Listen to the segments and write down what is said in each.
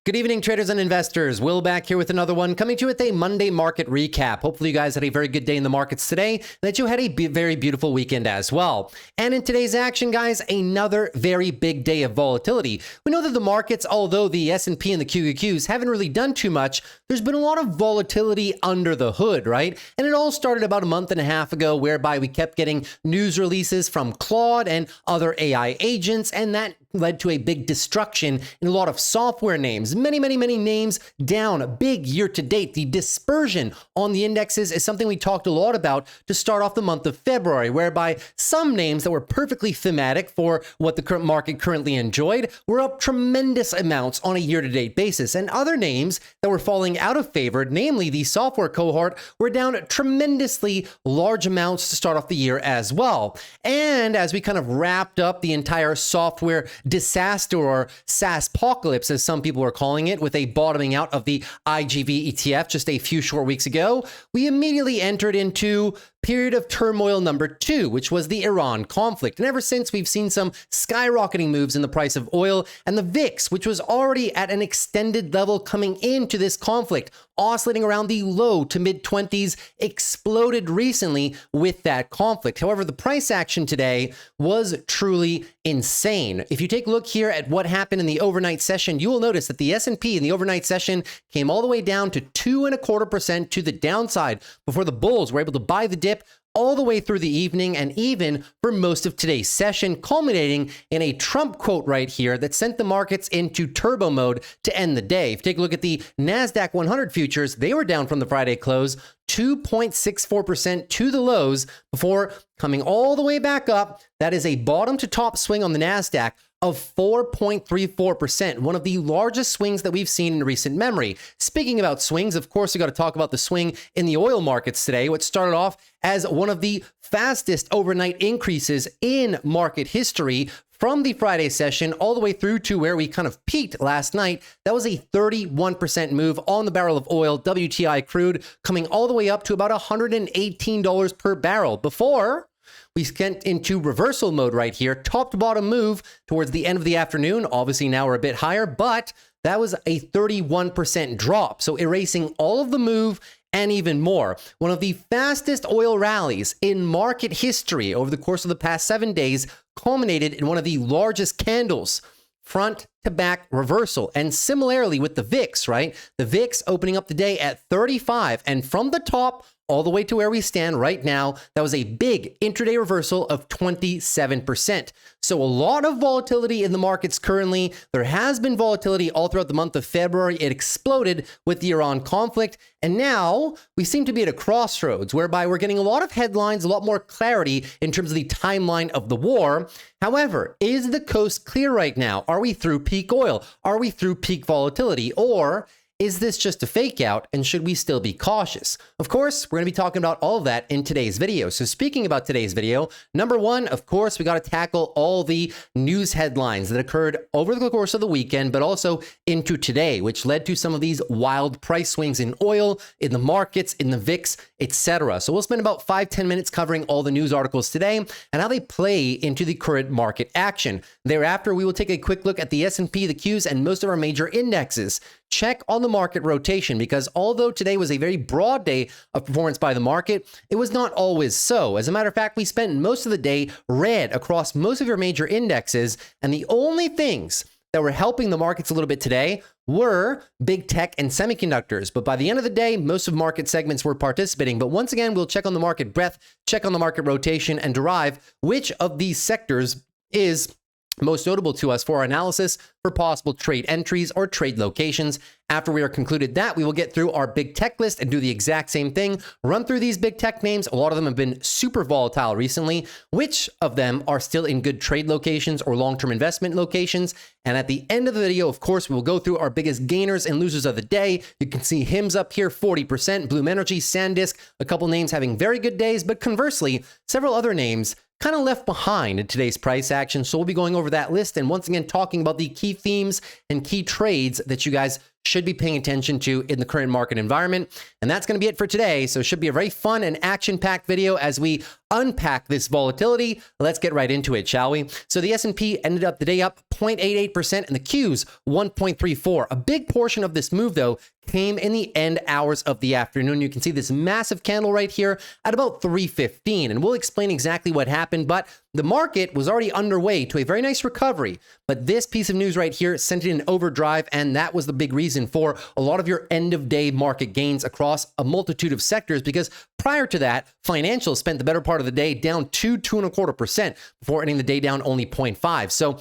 Good evening, traders and investors. Will back here with another one, coming to you with a Monday market recap. Hopefully you guys had a very good day in the markets today, and that you had a very beautiful weekend as well. And in today's action, guys, another very big day of volatility. We know that the markets, although the S&P and the QQQs haven't really done too much, there's been a lot of volatility under the hood, right? And it all started about a month and a half ago, whereby we kept getting news releases from Claude and other AI agents, and that led to a big destruction in a lot of software names. Many names down big year to date. The dispersion on the indexes is something we talked a lot about to start off the month of February, whereby some names that were perfectly thematic for what the current market currently enjoyed were up tremendous amounts on a year to date basis. And other names that were falling out of favor, namely the software cohort, were down tremendously large amounts to start off the year as well. And as we kind of wrapped up the entire software disaster, or SaaSpocalypse as some people are calling it, with a bottoming out of the IGV ETF just a few short weeks ago, we immediately entered into period of turmoil number 2, which was the Iran conflict. And ever since, we've seen some skyrocketing moves in the price of oil, and the VIX, which was already at an extended level coming into this conflict, oscillating around the low to mid 20s, exploded recently with that conflict. However, the price action today was truly insane. If you take a look here at what happened in the overnight session, you will notice that the S&P in the overnight session came all the way down to 2.25% to the downside before the bulls were able to buy the dip all the way through the evening and even for most of today's session, culminating in a Trump quote right here that sent the markets into turbo mode to end the day. If you take a look at the NASDAQ 100 futures, they were down from the Friday close 2.64% to the lows before coming all the way back up. That is a bottom to top swing on the NASDAQ of 4.34%, one of the largest swings that we've seen in recent memory. Speaking about swings, of course, we got to talk about the swing in the oil markets today, which started off as one of the fastest overnight increases in market history from the Friday session all the way through to where we kind of peaked last night. That was a 31% move on the barrel of oil, WTI crude, coming all the way up to about $118 per barrel before we went into reversal mode right here, top to bottom move towards the end of the afternoon. Obviously now we're a bit higher, but that was a 31% drop. So erasing all of the move and even more. One of the fastest oil rallies in market history over the course of the past 7 days culminated in one of the largest candles, front to back reversal. And similarly with the VIX, right? The VIX opening up the day at 35, and from the top all the way to where we stand right now, that was a big intraday reversal of 27%. So a lot of volatility in the markets currently. There has been volatility all throughout the month of February. It exploded with the Iran conflict. And now we seem to be at a crossroads whereby we're getting a lot of headlines, a lot more clarity in terms of the timeline of the war. However, is the coast clear right now? Are we through peak oil? Are we through peak volatility? Or is this just a fake out, and should we still be cautious? Of course, we're going to be talking about all of that in today's video. So speaking about today's video, number one, of course, we got to tackle all the news headlines that occurred over the course of the weekend, but also into today, which led to some of these wild price swings in oil, in the markets, in the VIX, etc. So we'll spend about 5-10 minutes covering all the news articles today and how they play into the current market action. Thereafter, we will take a quick look at the S&P, the Qs, and most of our major indexes. Check on the market rotation, because although today was a very broad day of performance by the market, it was not always so. As a matter of fact, we spent most of the day red across most of your major indexes, and the only things that were helping the markets a little bit today were big tech and semiconductors. But by the end of the day, most of market segments were participating. But once again, we'll check on the market breadth, check on the market rotation, and derive which of these sectors is most notable to us for our analysis for possible trade entries or trade locations. After we are concluded that, we will get through our big tech list and do the exact same thing. Run through these big tech names. A lot of them have been super volatile recently. Which of them are still in good trade locations or long-term investment locations? And at the end of the video, of course, we will go through our biggest gainers and losers of the day. You can see HIMS up here, 40%, Bloom Energy, SanDisk, a couple names having very good days, but conversely, several other names kind of left behind in today's price action. So we'll be going over that list and once again talking about the key themes and key trades that you guys should be paying attention to in the current market environment. And that's going to be it for today. So it should be a very fun and action-packed video as we unpack this volatility. Let's get right into it, shall we? So the S&P ended up the day up 0.88% and the Qs 1.34. A big portion of this move, though, came in the end hours of the afternoon. You can see this massive candle right here at about 3:15, and we'll explain exactly what happened, but the market was already underway to a very nice recovery. But this piece of news right here sent it in overdrive, and that was the big reason for a lot of your end-of-day market gains across a multitude of sectors, because prior to that, financials spent the better part of the day down 2.25% before ending the day down only 0.5. So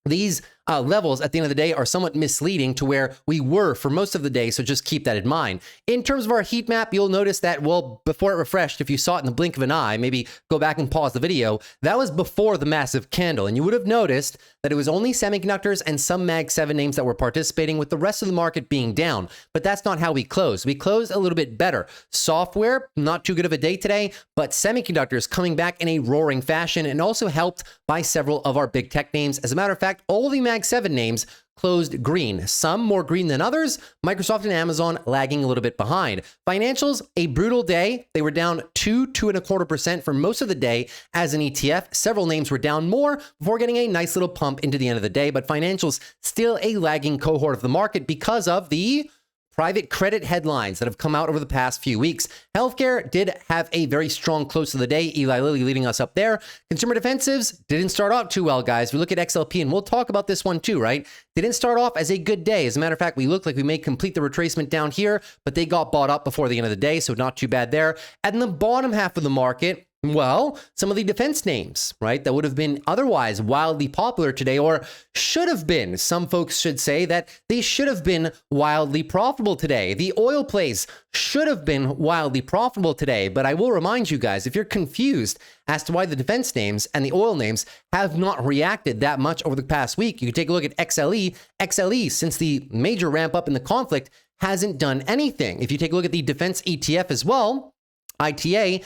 these levels at the end of the day are somewhat misleading to where we were for most of the day, so just keep that in mind. In terms of our heat map, you'll notice that, well, before it refreshed, if you saw it in the blink of an eye, maybe go back and pause the video, that was before the massive candle, and you would have noticed that it was only semiconductors and some Mag 7 names that were participating, with the rest of the market being down. But that's not how we closed. We closed a little bit better. Software, not too good of a day today, but semiconductors coming back in a roaring fashion, and also helped by several of our big tech names. As a matter of fact, all the Mag 7 names closed green, some more green than others, Microsoft and Amazon lagging a little bit behind. Financials, a brutal day. They were down 2.25% for most of the day as an ETF. Several names were down more before getting a nice little pump into the end of the day, but financials still a lagging cohort of the market because of the private credit headlines that have come out over the past few weeks. Healthcare did have a very strong close of the day. Eli Lilly leading us up there. Consumer defensives didn't start off too well, guys. We look at XLP, and we'll talk about this one too, right? Didn't start off as a good day. As a matter of fact, we looked like we may complete the retracement down here, but they got bought up before the end of the day, so not too bad there. And in the bottom half of the market, well, some of the defense names, right, that would have been otherwise wildly popular today, or should have been. Some folks should say that they should have been wildly profitable today. The oil plays should have been wildly profitable today, but I will remind you guys, if you're confused as to why the defense names and the oil names have not reacted that much over the past week, you can take a look at XLE. XLE, since the major ramp up in the conflict, hasn't done anything. If you take a look at the defense ETF as well, ITA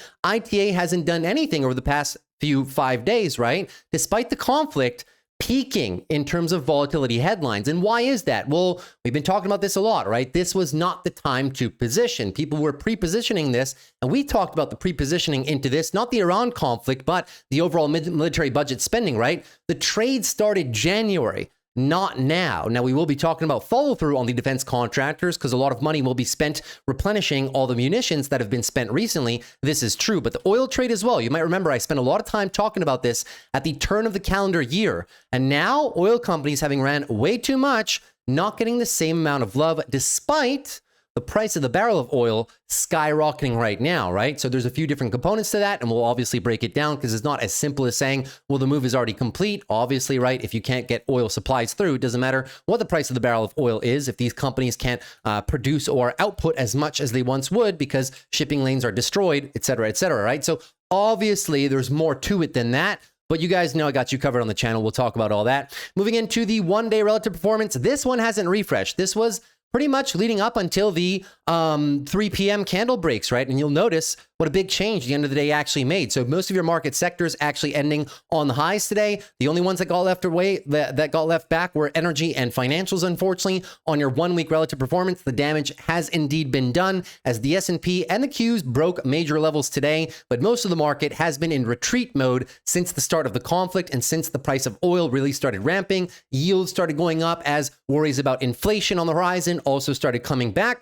hasn't done anything over the past 5 days, right? Despite the conflict peaking in terms of volatility headlines. And why is that? Well, we've been talking about this a lot, right? This was not the time to position. People were pre-positioning this, and we talked about the pre-positioning into this, not the Iran conflict, but the overall military budget spending, right? The trade started January. Not now. Now, we will be talking about follow-through on the defense contractors because a lot of money will be spent replenishing all the munitions that have been spent recently. This is true, but the oil trade as well. You might remember I spent a lot of time talking about this at the turn of the calendar year. And now oil companies, having ran way too much, not getting the same amount of love despite the price of the barrel of oil skyrocketing right now, right? So there's a few different components to that, and we'll obviously break it down because it's not as simple as saying, well, the move is already complete. Obviously, right? If you can't get oil supplies through, it doesn't matter what the price of the barrel of oil is. If these companies can't produce or output as much as they once would because shipping lanes are destroyed, et cetera, right? So obviously, there's more to it than that. But you guys know I got you covered on the channel. We'll talk about all that. Moving into the one-day relative performance, this one hasn't refreshed. This was pretty much leading up until the 3 p.m. candle breaks, right? And you'll notice what a big change the end of the day actually made. So most of your market sectors actually ending on the highs today. The only ones that got left away, that got left back were energy and financials, unfortunately. On your 1 week relative performance, the damage has indeed been done as the S&P and the Qs broke major levels today, but most of the market has been in retreat mode since the start of the conflict and since the price of oil really started ramping. Yields started going up as worries about inflation on the horizon also started coming back.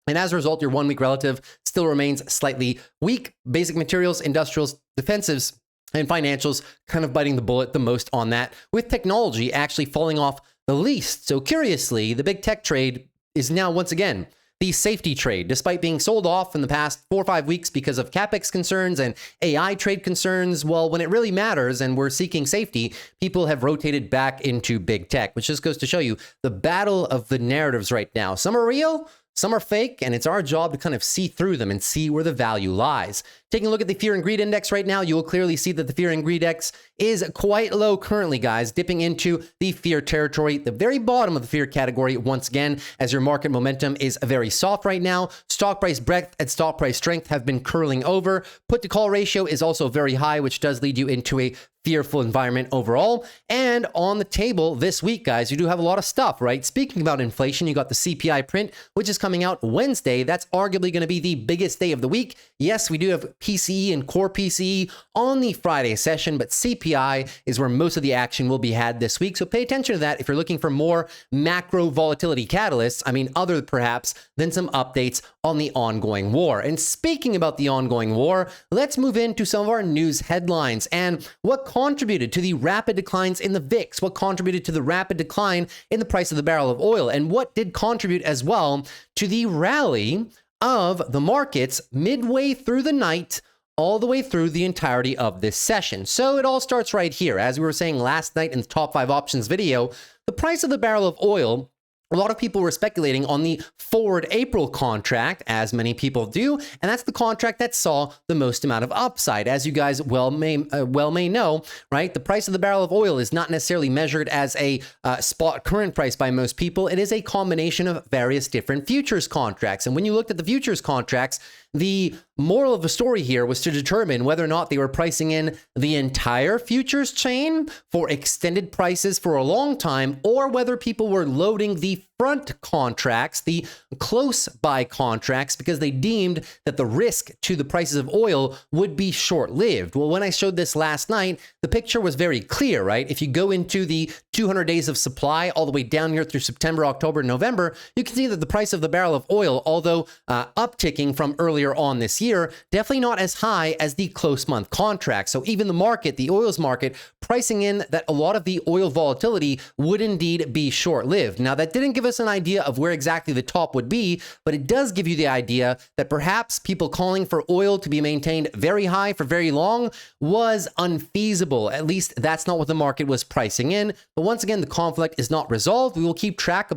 And as a result, your 1 week relative still remains slightly weak. Basic materials, industrials, defensives, and financials kind of biting the bullet the most on that, with technology actually falling off the least. So curiously, the big tech trade is now once again the safety trade, despite being sold off in the past 4 or 5 weeks because of CapEx concerns and AI trade concerns. Well, when it really matters and we're seeking safety, people have rotated back into big tech, which just goes to show you the battle of the narratives right now. Some are real, some are fake, and it's our job to kind of see through them and see where the value lies. Taking a look at the fear and greed index right now, you will clearly see that the fear and greed index is quite low currently, guys, dipping into the fear territory, the very bottom of the fear category once again, as your market momentum is very soft right now. Stock price breadth and stock price strength have been curling over. Put to call ratio is also very high, which does lead you into a fearful environment overall. And on the table this week, guys, you do have a lot of stuff, right? Speaking about inflation, you got the CPI print, which is coming out Wednesday. That's arguably going to be the biggest day of the week. Yes, we do have PCE and core PCE on the Friday session, but CPI is where most of the action will be had this week. So pay attention to that if you're looking for more macro volatility catalysts. I mean, other perhaps than some updates on the ongoing war. And speaking about the ongoing war, let's move into some of our news headlines and what contributed to the rapid declines in the VIX, what contributed to the rapid decline in the price of the barrel of oil, and what did contribute as well to the rally of the markets midway through the night all the way through the entirety of this session. So it all starts right here. As we were saying last night in the top 5 options video, the price of the barrel of oil, a lot of people were speculating on the forward April contract, as many people do, and that's the contract that saw the most amount of upside. As you guys well may know, right? The price of the barrel of oil is not necessarily measured as a spot current price by most people. It is a combination of various different futures contracts. And when you looked at the futures contracts, the moral of the story here was to determine whether or not they were pricing in the entire futures chain for extended prices for a long time, or whether people were loading the front contracts, the close buy contracts, because they deemed that the risk to the prices of oil would be short-lived. Well, when I showed this last night, the picture was very clear, right? If you go into the 200 days of supply all the way down here through September, October, November, you can see that the price of the barrel of oil, although upticking from earlier on this year, definitely not as high as the close month contract. So even the market, the oils market, pricing in that a lot of the oil volatility would indeed be short-lived. Now, that didn't give us an idea of where exactly the top would be, but it does give you the idea that perhaps people calling for oil to be maintained very high for very long was unfeasible. At least that's not what the market was pricing in. But once again, the conflict is not resolved. We will keep track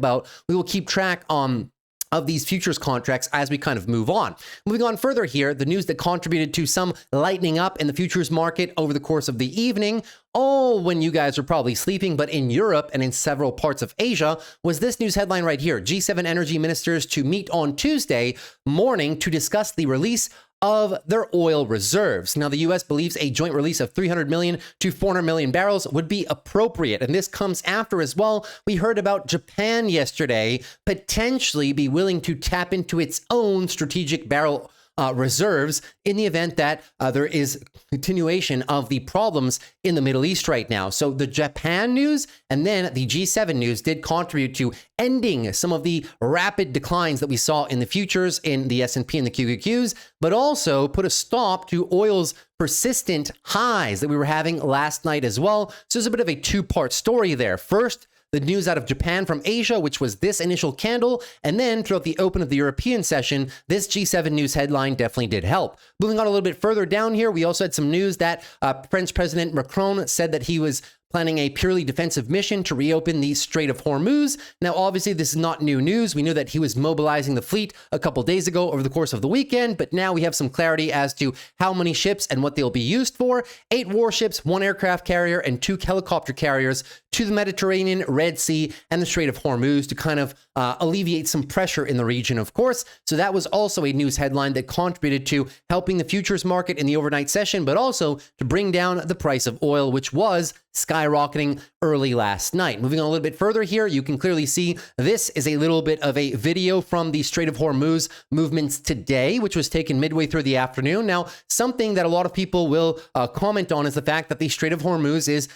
of these futures contracts as we kind of move on. Moving on further here, the news that contributed to some lightening up in the futures market over the course of the evening, all when you guys were probably sleeping, but in Europe and in several parts of Asia, was this news headline right here. G7 energy ministers to meet on Tuesday morning to discuss the release of their oil reserves. Now, the U.S. believes a joint release of 300 million to 400 million barrels would be appropriate. And this comes after as well. We heard about Japan yesterday potentially be willing to tap into its own strategic barrel reserves in the event that there is continuation of the problems in the Middle East right now. So the Japan news and then the G7 news did contribute to ending some of the rapid declines that we saw in the futures in the S&P and the QQQs, but also put a stop to oil's persistent highs that we were having last night as well. So there's a bit of a two-part story there. First, the news out of Japan from Asia, which was this initial candle, and then throughout the open of the European session, this G7 news headline definitely did help. Moving on a little bit further down here, we also had some news that French President Macron said that he was planning a purely defensive mission to reopen the Strait of Hormuz. Now, obviously, this is not new news. We knew that he was mobilizing the fleet a couple days ago over the course of the weekend, but now we have some clarity as to how many ships and what they'll be used for. 8 warships, 1 aircraft carrier, and 2 helicopter carriers to the Mediterranean, Red Sea, and the Strait of Hormuz to kind of alleviate some pressure in the region, of course. So that was also a news headline that contributed to helping the futures market in the overnight session, but also to bring down the price of oil, which was skyrocketing early last night. Moving on a little bit further here, you can clearly see this is a little bit of a video from the Strait of Hormuz movements today, which was taken midway through the afternoon. Now, something that a lot of people will comment on is the fact that the Strait of Hormuz is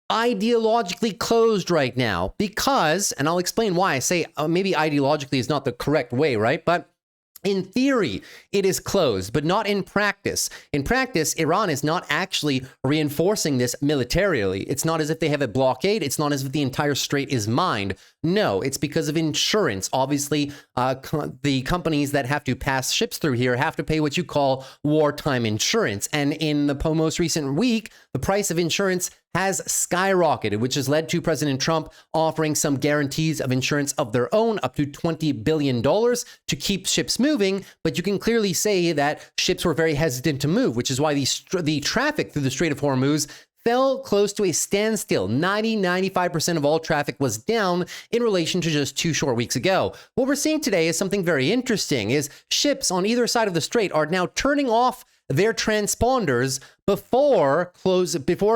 ideologically closed right now because, and I'll explain why I say maybe ideologically is not the correct way, right? But in theory, it is closed, but not in practice. In practice, Iran is not actually reinforcing this militarily. It's not as if they have a blockade. It's not as if the entire strait is mined. No, it's because of insurance. Obviously, the companies that have to pass ships through here have to pay what you call wartime insurance. And in the most recent week, the price of insurance has skyrocketed, which has led to President Trump offering some guarantees of insurance of their own, up to $20 billion to keep ships moving. But you can clearly say that ships were very hesitant to move, which is why the traffic through the Strait of Hormuz fell close to a standstill. 95% of all traffic was down in relation to just 2 short weeks ago. What we're seeing today is something very interesting, is ships on either side of the strait are now turning off their transponders before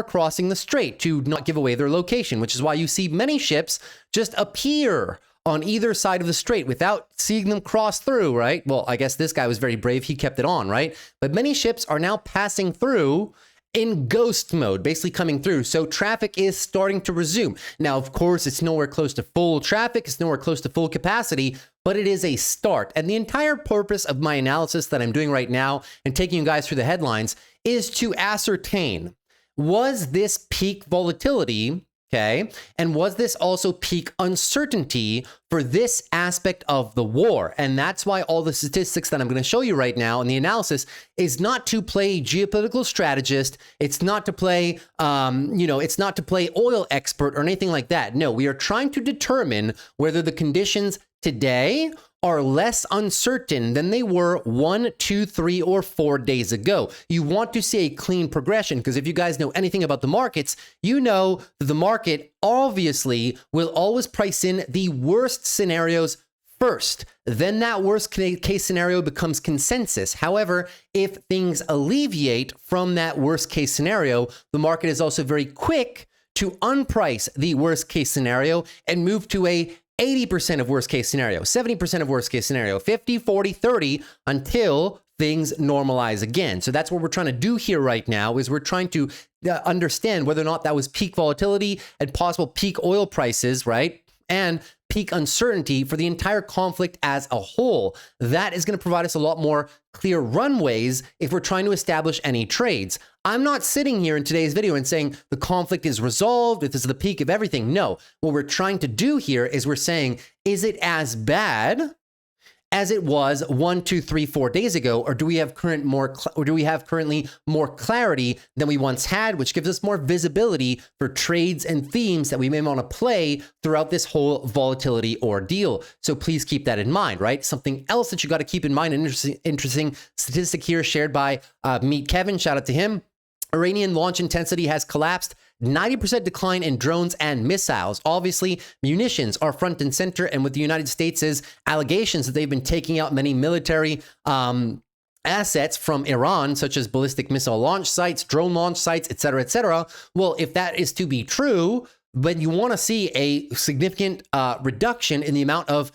crossing the strait to not give away their location, which is why you see many ships just appear on either side of the strait without seeing them cross through, right? Well, I guess this guy was very brave. He kept it on, right? But many ships are now passing through in ghost mode, basically coming through. So traffic is starting to resume. Now, of course, it's nowhere close to full traffic. It's nowhere close to full capacity, but it is a start. And the entire purpose of my analysis that I'm doing right now and taking you guys through the headlines is to ascertain, was this peak volatility, okay? And was this also peak uncertainty for this aspect of the war? And that's why all the statistics that I'm going to show you right now in the analysis is not to play geopolitical strategist. It's not to play, it's not to play oil expert or anything like that. No, we are trying to determine whether the conditions today are less uncertain than they were 1, 2, 3, or 4 days ago. You want to see a clean progression, because if you guys know anything about the markets, you know that the market obviously will always price in the worst scenarios first. Then that worst case scenario becomes consensus. However, if things alleviate from that worst case scenario, the market is also very quick to unprice the worst case scenario and move to a 80% of worst case scenario, 70% of worst case scenario, 50, 40, 30, until things normalize again. So that's what we're trying to do here right now, is we're trying to understand whether or not that was peak volatility and possible peak oil prices, right? And peak uncertainty for the entire conflict as a whole. That is going to provide us a lot more clear runways if we're trying to establish any trades. I'm not sitting here in today's video and saying the conflict is resolved, if this is the peak of everything. No, what we're trying to do here is we're saying, is it as bad as it was 1, 2, 3, 4 days ago, or do we have currently more clarity than we once had, which gives us more visibility for trades and themes that we may want to play throughout this whole volatility ordeal. So please keep that in mind, right? Something else that you got to keep in mind, an interesting statistic here shared by Meet Kevin, shout out to him. Iranian launch intensity has collapsed. 90% decline in drones and missiles. Obviously, munitions are front and center, and with the United States' allegations that they've been taking out many military assets from Iran, such as ballistic missile launch sites, drone launch sites, etc., etc. Well, if that is to be true, then you want to see a significant reduction in the amount of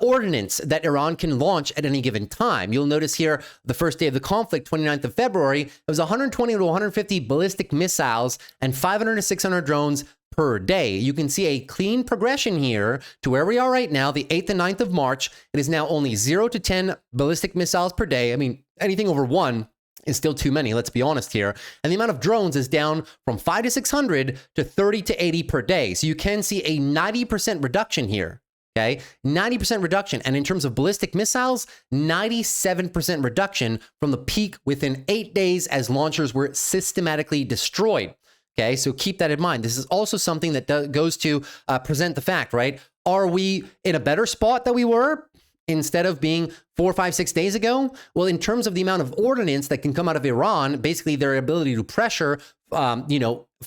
ordnance that Iran can launch at any given time. You'll notice here the first day of the conflict, 29th of February, it was 120 to 150 ballistic missiles and 500 to 600 drones per day. You can see a clean progression here to where we are right now, the 8th and 9th of March. It is now only 0 to 10 ballistic missiles per day. I mean, anything over 1 is still too many, let's be honest here. And the amount of drones is down from 5 to 600 to 30 to 80 per day. So you can see a 90% reduction here. Okay, 90% reduction. And in terms of ballistic missiles, 97% reduction from the peak within 8 days as launchers were systematically destroyed. Okay, so keep that in mind. This is also something that goes to present the fact, right? Are we in a better spot than we were instead of being 4, 5, 6 days ago? Well, in terms of the amount of ordnance that can come out of Iran, basically their ability to pressure,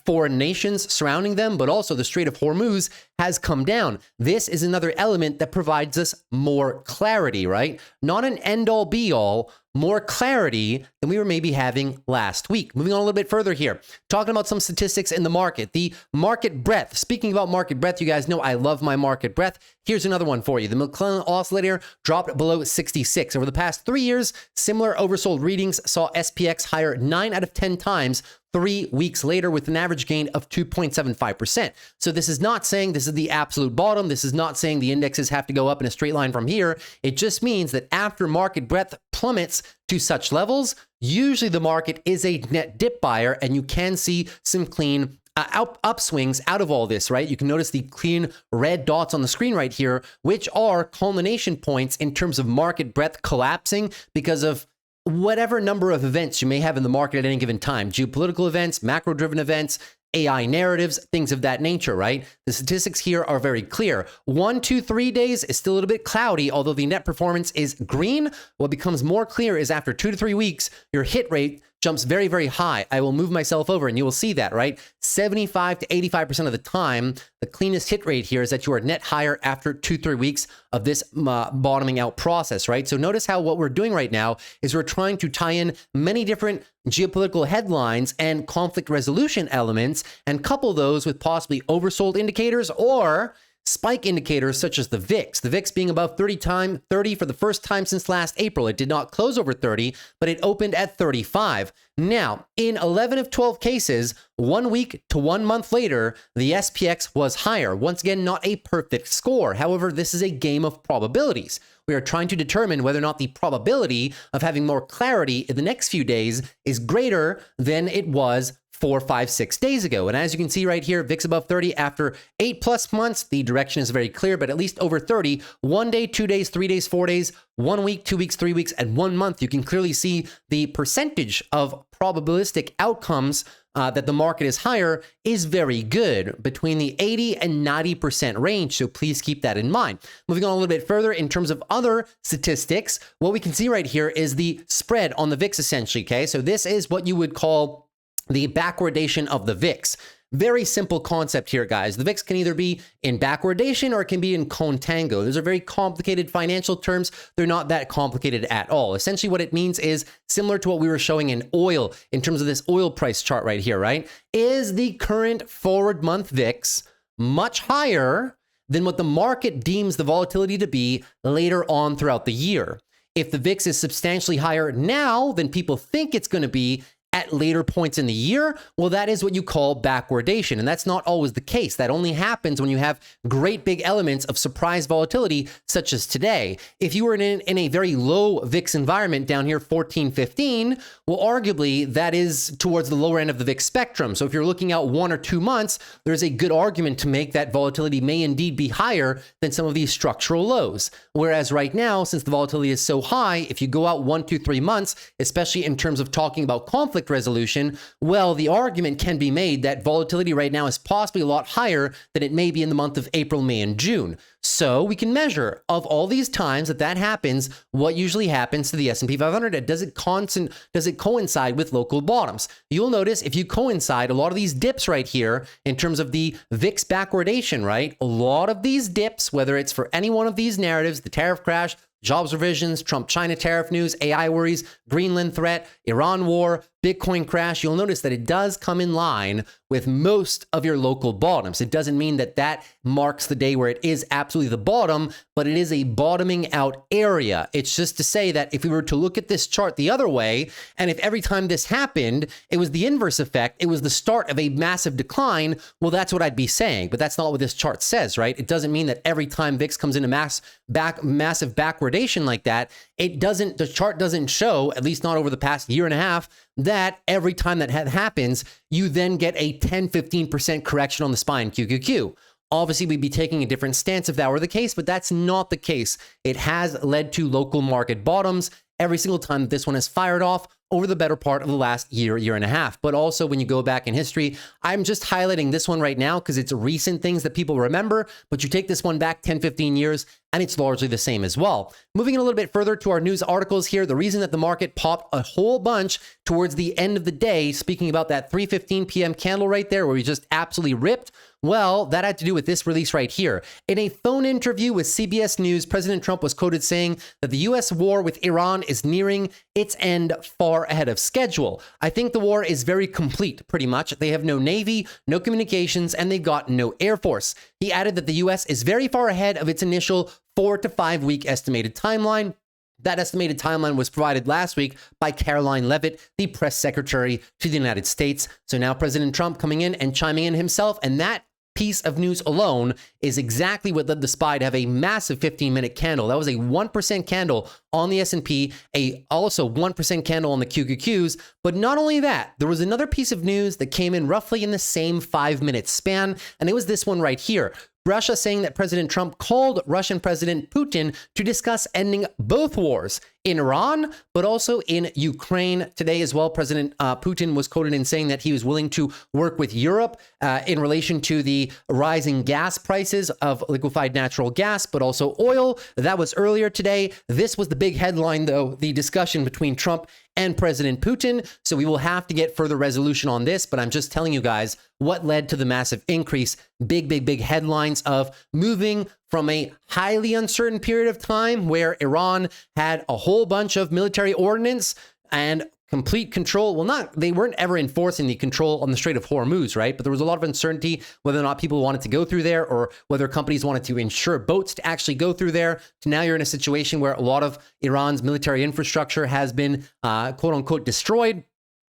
foreign nations surrounding them, but also the Strait of Hormuz has come down. This is another element that provides us more clarity, right? Not an end-all be-all, more clarity than we were maybe having last week. Moving on a little bit further here, talking about some statistics in the market. The market breadth. Speaking about market breadth, you guys know I love my market breadth. Here's another one for you. The McClellan oscillator dropped below 66. Over the past 3 years, similar oversold readings saw SPX higher 9 out of 10 times 3 weeks later with an average gain of 2.75%. So this is not saying this is the absolute bottom. This is not saying the indexes have to go up in a straight line from here. It just means that after market breadth plummets to such levels, usually the market is a net dip buyer, and you can see some clean upswings out of all this, right? You can notice the clean red dots on the screen right here, which are culmination points in terms of market breadth collapsing because of whatever number of events you may have in the market at any given time, geopolitical events, macro-driven events, AI narratives, things of that nature, right? The statistics here are very clear. 1, 2, 3 days is still a little bit cloudy, although the net performance is green. What becomes more clear is after 2 to 3 weeks, your hit rate jumps very, very high. I will move myself over and you will see that, right? 75 to 85% of the time, the cleanest hit rate here is that you are net higher after 2-3 weeks of this bottoming out process, right? So notice how what we're doing right now is we're trying to tie in many different geopolitical headlines and conflict resolution elements and couple those with possibly oversold indicators or spike indicators such as the VIX. The VIX being above 30 for the first time since last April. It did not close over 30, but it opened at 35. Now, in 11 of 12 cases, 1 week to 1 month later, the SPX was higher. Once again, not a perfect score. However, this is a game of probabilities. We are trying to determine whether or not the probability of having more clarity in the next few days is greater than it was 4, 5, 6 days ago. And as you can see right here, VIX above 30 after 8+ months, the direction is very clear, but at least over 30, 1 day, 2 days, 3 days, 4 days, 1 week, 2 weeks, 3 weeks, and 1 month, you can clearly see the percentage of probabilistic outcomes that the market is higher is very good, between the 80 and 90% range. So please keep that in mind. Moving on a little bit further in terms of other statistics, what we can see right here is the spread on the VIX essentially, okay? So this is what you would call the backwardation of the VIX. Very simple concept here, guys. The VIX can either be in backwardation or it can be in contango. Those are very complicated financial terms. They're not that complicated at all. Essentially, what it means is similar to what we were showing in oil in terms of this oil price chart right here, right? Is the current forward month VIX much higher than what the market deems the volatility to be later on throughout the year? If the VIX is substantially higher now than people think it's going to be at later points in the year, well, that is what you call backwardation. And that's not always the case. That only happens when you have great big elements of surprise volatility, such as today. If you were in a very low VIX environment down here, 14, 15, well, arguably that is towards the lower end of the VIX spectrum. So if you're looking out 1 or 2 months, there's a good argument to make that volatility may indeed be higher than some of these structural lows. Whereas right now, since the volatility is so high, if you go out 1, 2, 3 months, especially in terms of talking about conflict resolution, well, the argument can be made that volatility right now is possibly a lot higher than it may be in the month of April, May, and June. So we can measure of all these times that happens, what usually happens to the S&P 500. Does it coincide with local bottoms? You'll notice if you coincide a lot of these dips right here in terms of the VIX backwardation, right? A lot of these dips, whether it's for any one of these narratives, the tariff crash, jobs revisions, Trump-China tariff news, AI worries, Greenland threat, Iran war, Bitcoin crash, you'll notice that it does come in line with most of your local bottoms. It doesn't mean that that marks the day where it is absolutely the bottom, but it is a bottoming out area. It's just to say that if we were to look at this chart the other way, and if every time this happened, it was the inverse effect, it was the start of a massive decline, well, that's what I'd be saying. But that's not what this chart says, right? It doesn't mean that every time VIX comes into massive backwardation like that, the chart doesn't show, at least not over the past year and a half, that every time that happens, you then get a 10-15% correction on the SPY and QQQ. Obviously, we'd be taking a different stance if that were the case, but that's not the case. It has led to local market bottoms every single time that this one has fired off over the better part of the last year and a half. But also when you go back in history, I'm just highlighting this one right now because it's recent things that people remember, but you take this one back 10, 15 years, and it's largely the same as well. Moving in a little bit further to our news articles here, the reason that the market popped a whole bunch towards the end of the day, speaking about that 3:15 p.m. candle right there where we just absolutely ripped, well, that had to do with this release right here. In a phone interview with CBS News, President Trump was quoted saying that the U.S. war with Iran is nearing its end far ahead of schedule. I think the war is very complete, pretty much. They have no Navy, no communications, and they've got no Air Force. He added that the U.S. is very far ahead of its initial 4 to 5 week estimated timeline. That estimated timeline was provided last week by Caroline Leavitt, the press secretary to the United States. So now President Trump coming in and chiming in himself, and that piece of news alone is exactly what led the SPY to have a massive 15-minute candle. That was a 1% candle on the S&P, also 1% candle on the QQQs. But not only that, there was another piece of news that came in roughly in the same 5-minute span, and it was this one right here. Russia saying that President Trump called Russian President Putin to discuss ending both wars in Iran, but also in Ukraine. Today as well, President Putin was quoted in saying that he was willing to work with Europe in relation to the rising gas prices of liquefied natural gas, but also oil. That was earlier today. This was the big headline, though, the discussion between Trump and President Putin. So we will have to get further resolution on this, but I'm just telling you guys what led to the massive increase. Big headlines of moving from a highly uncertain period of time where Iran had a whole bunch of military ordnance and complete control. Well, they weren't ever enforcing the control on the Strait of Hormuz, right? But there was a lot of uncertainty whether or not people wanted to go through there or whether companies wanted to insure boats to actually go through there. To now you're in a situation where a lot of Iran's military infrastructure has been quote unquote destroyed.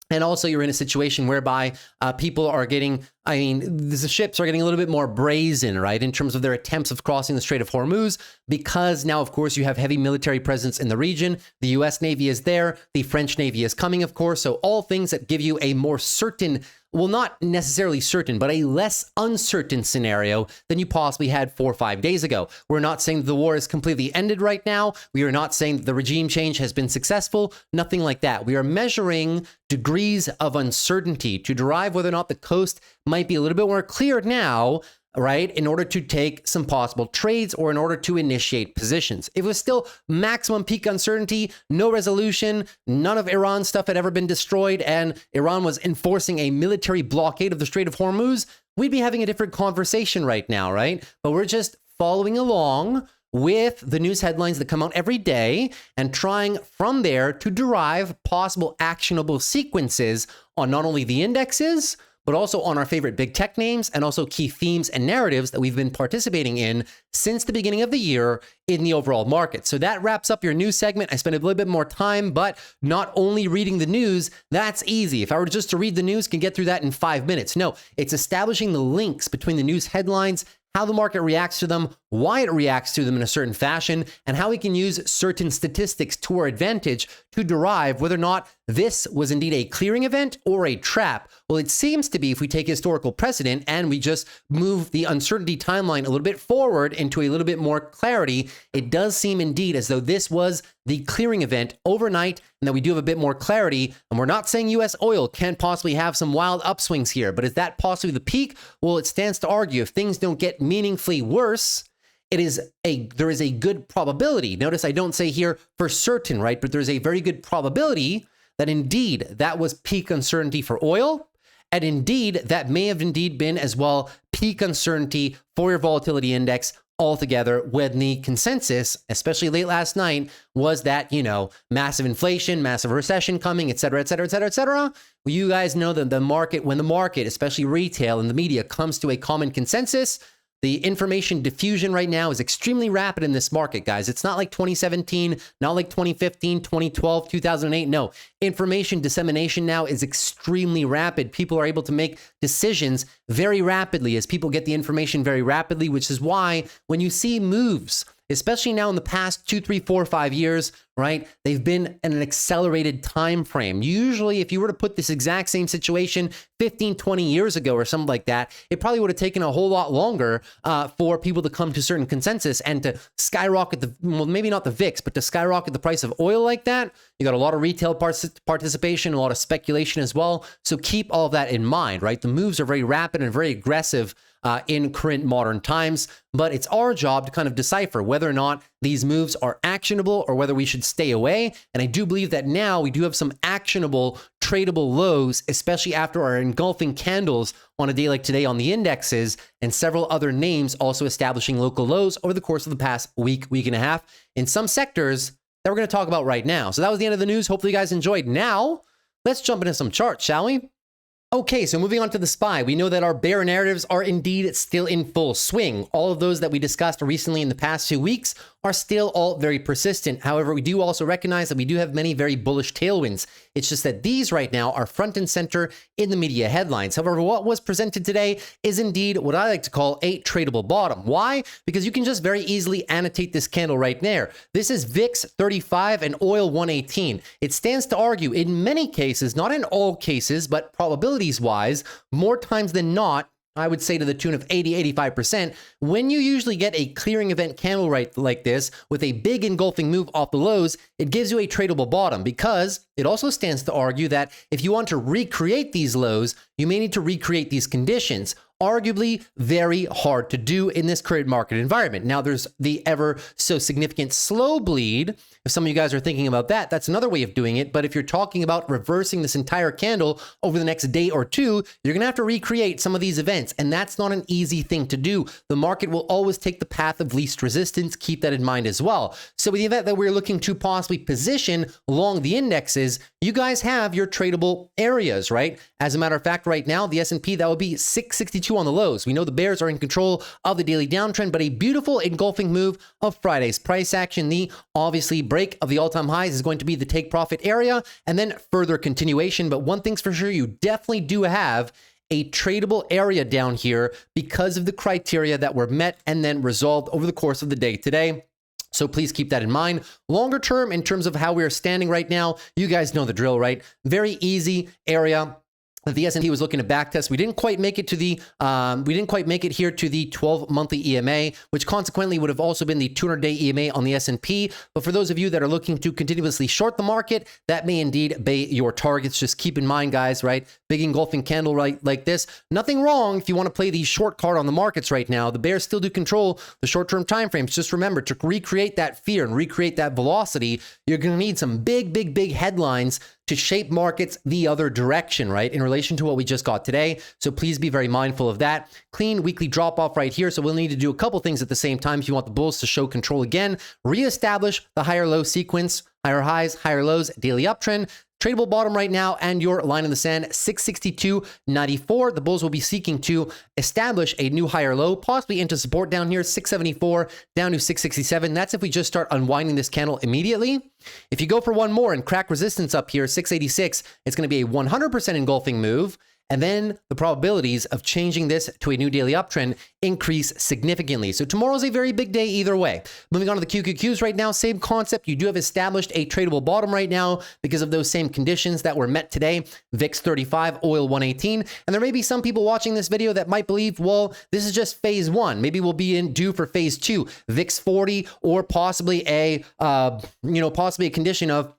And also you're in a situation whereby people are getting, the ships are getting a little bit more brazen, right, in terms of their attempts of crossing the Strait of Hormuz, because now, of course, you have heavy military presence in the region. The U.S. Navy is there. The French Navy is coming, of course. So all things that give you a more certain, well, not necessarily certain, but a less uncertain scenario than you possibly had 4 or 5 days ago. We're not saying that the war is completely ended right now. We are not saying that the regime change has been successful. Nothing like that. We are measuring degrees of uncertainty to derive whether or not the coast might be a little bit more clear now, right, in order to take some possible trades or in order to initiate positions. If it was still maximum peak uncertainty, no resolution, none of Iran's stuff had ever been destroyed, and Iran was enforcing a military blockade of the Strait of Hormuz, we'd be having a different conversation right now, right? But we're just following along with the news headlines that come out every day and trying from there to derive possible actionable sequences on not only the indexes, but also on our favorite big tech names and also key themes and narratives that we've been participating in since the beginning of the year in the overall market. So that wraps up your news segment. I spent a little bit more time, but not only reading the news, that's easy. If I were just to read the news, can get through that in 5 minutes. No, it's establishing the links between the news headlines, how the market reacts to them, why it reacts to them in a certain fashion, and how we can use certain statistics to our advantage to derive whether or not this was indeed a clearing event or a trap. Well, it seems to be, if we take historical precedent and we just move the uncertainty timeline a little bit forward into a little bit more clarity, it does seem indeed as though this was the clearing event overnight and that we do have a bit more clarity. And we're not saying US oil can't possibly have some wild upswings here, but is that possibly the peak? Well, it stands to argue if things don't get meaningfully worse, there is a good probability. Notice I don't say here for certain, right? But there's a very good probability that indeed that was peak uncertainty for oil. And indeed, that may have indeed been as well peak uncertainty for your volatility index altogether, when the consensus, especially late last night, was that, massive inflation, massive recession coming, et cetera, et cetera, et cetera, et cetera. Well, you guys know that when the market, especially retail and the media, comes to a common consensus, the information diffusion right now is extremely rapid in this market, guys. It's not like 2017, not like 2015, 2012, 2008. No, information dissemination now is extremely rapid. People are able to make decisions very rapidly as people get the information very rapidly, which is why when you see moves, especially now in the past 2, 3, 4, 5 years, right? They've been in an accelerated time frame. Usually, if you were to put this exact same situation 15, 20 years ago or something like that, it probably would have taken a whole lot longer for people to come to certain consensus and to skyrocket maybe not the VIX, but to skyrocket the price of oil like that. You got a lot of retail participation, a lot of speculation as well. So keep all of that in mind, right? The moves are very rapid and very aggressive in current modern times, but it's our job to kind of decipher whether or not these moves are actionable or whether we should stay away. And I do believe that now we do have some actionable, tradable lows, especially after our engulfing candles on a day like today on the indexes, and several other names also establishing local lows over the course of the past week and a half in some sectors that we're going to talk about right now. So that was the end of the news. Hopefully you guys enjoyed. Now, let's jump into some charts, shall we? Okay, so moving on to the SPY, we know that our bear narratives are indeed still in full swing. All of those that we discussed recently in the past 2 weeks are still all very persistent. However, we do also recognize that we do have many very bullish tailwinds. It's just that these right now are front and center in the media headlines. However, what was presented today is indeed what I like to call a tradable bottom. Why? Because you can just very easily annotate this candle right there. This is VIX 35 and oil 118. It stands to argue in many cases, not in all cases, but probabilities wise, more times than not, I would say to the tune of 80-85%, when you usually get a clearing event candle right like this with a big engulfing move off the lows, it gives you a tradable bottom, because it also stands to argue that if you want to recreate these lows, you may need to recreate these conditions. Arguably very hard to do in this current market environment. Now, there's the ever so significant slow bleed. If some of you guys are thinking about that, that's another way of doing it. But if you're talking about reversing this entire candle over the next day or two, you're going to have to recreate some of these events. And that's not an easy thing to do. The market will always take the path of least resistance. Keep that in mind as well. So in the event that we're looking to possibly position along the indexes, you guys have your tradable areas, right? As a matter of fact, right now, the S&P, that would be 662 on the lows. We know the bears are in control of the daily downtrend, but a beautiful engulfing move of Friday's price action. The obviously break of the all-time highs is going to be the take profit area, and then further continuation. But one thing's for sure, you definitely do have a tradable area down here because of the criteria that were met and then resolved over the course of the day today. So please keep that in mind. Longer term, in terms of how we are standing right now, you guys know the drill, right? Very easy area that the S&P was looking to backtest. We didn't quite make it to the here to the 12 monthly EMA, which consequently would have also been the 200-day EMA on the S&P. But for those of you that are looking to continuously short the market, that may indeed be your targets. Just keep in mind, guys, right? Big engulfing candle right like this. Nothing wrong if you want to play the short card on the markets right now. The bears still do control the short-term time frames. Just remember, to recreate that fear and recreate that velocity, you're going to need some big headlines to shape markets the other direction, right? In relation to what we just got today. So please be very mindful of that. Clean weekly drop off right here. So we'll need to do a couple things at the same time if you want the bulls to show control again. Reestablish the higher low sequence, higher highs, higher lows, daily uptrend. Tradable bottom right now, and your line in the sand, 662.94. The bulls will be seeking to establish a new higher low, possibly into support down here, 674 down to 667. That's if we just start unwinding this candle immediately. If you go for one more and crack resistance up here, 686, it's going to be a 100% engulfing move. And then the probabilities of changing this to a new daily uptrend increase significantly. So tomorrow's a very big day either way. Moving on to the QQQs right now, same concept. You do have established a tradable bottom right now because of those same conditions that were met today. VIX 35, oil 118. And there may be some people watching this video that might believe, well, this is just phase one. Maybe we'll be due for phase two, VIX 40, or possibly a condition of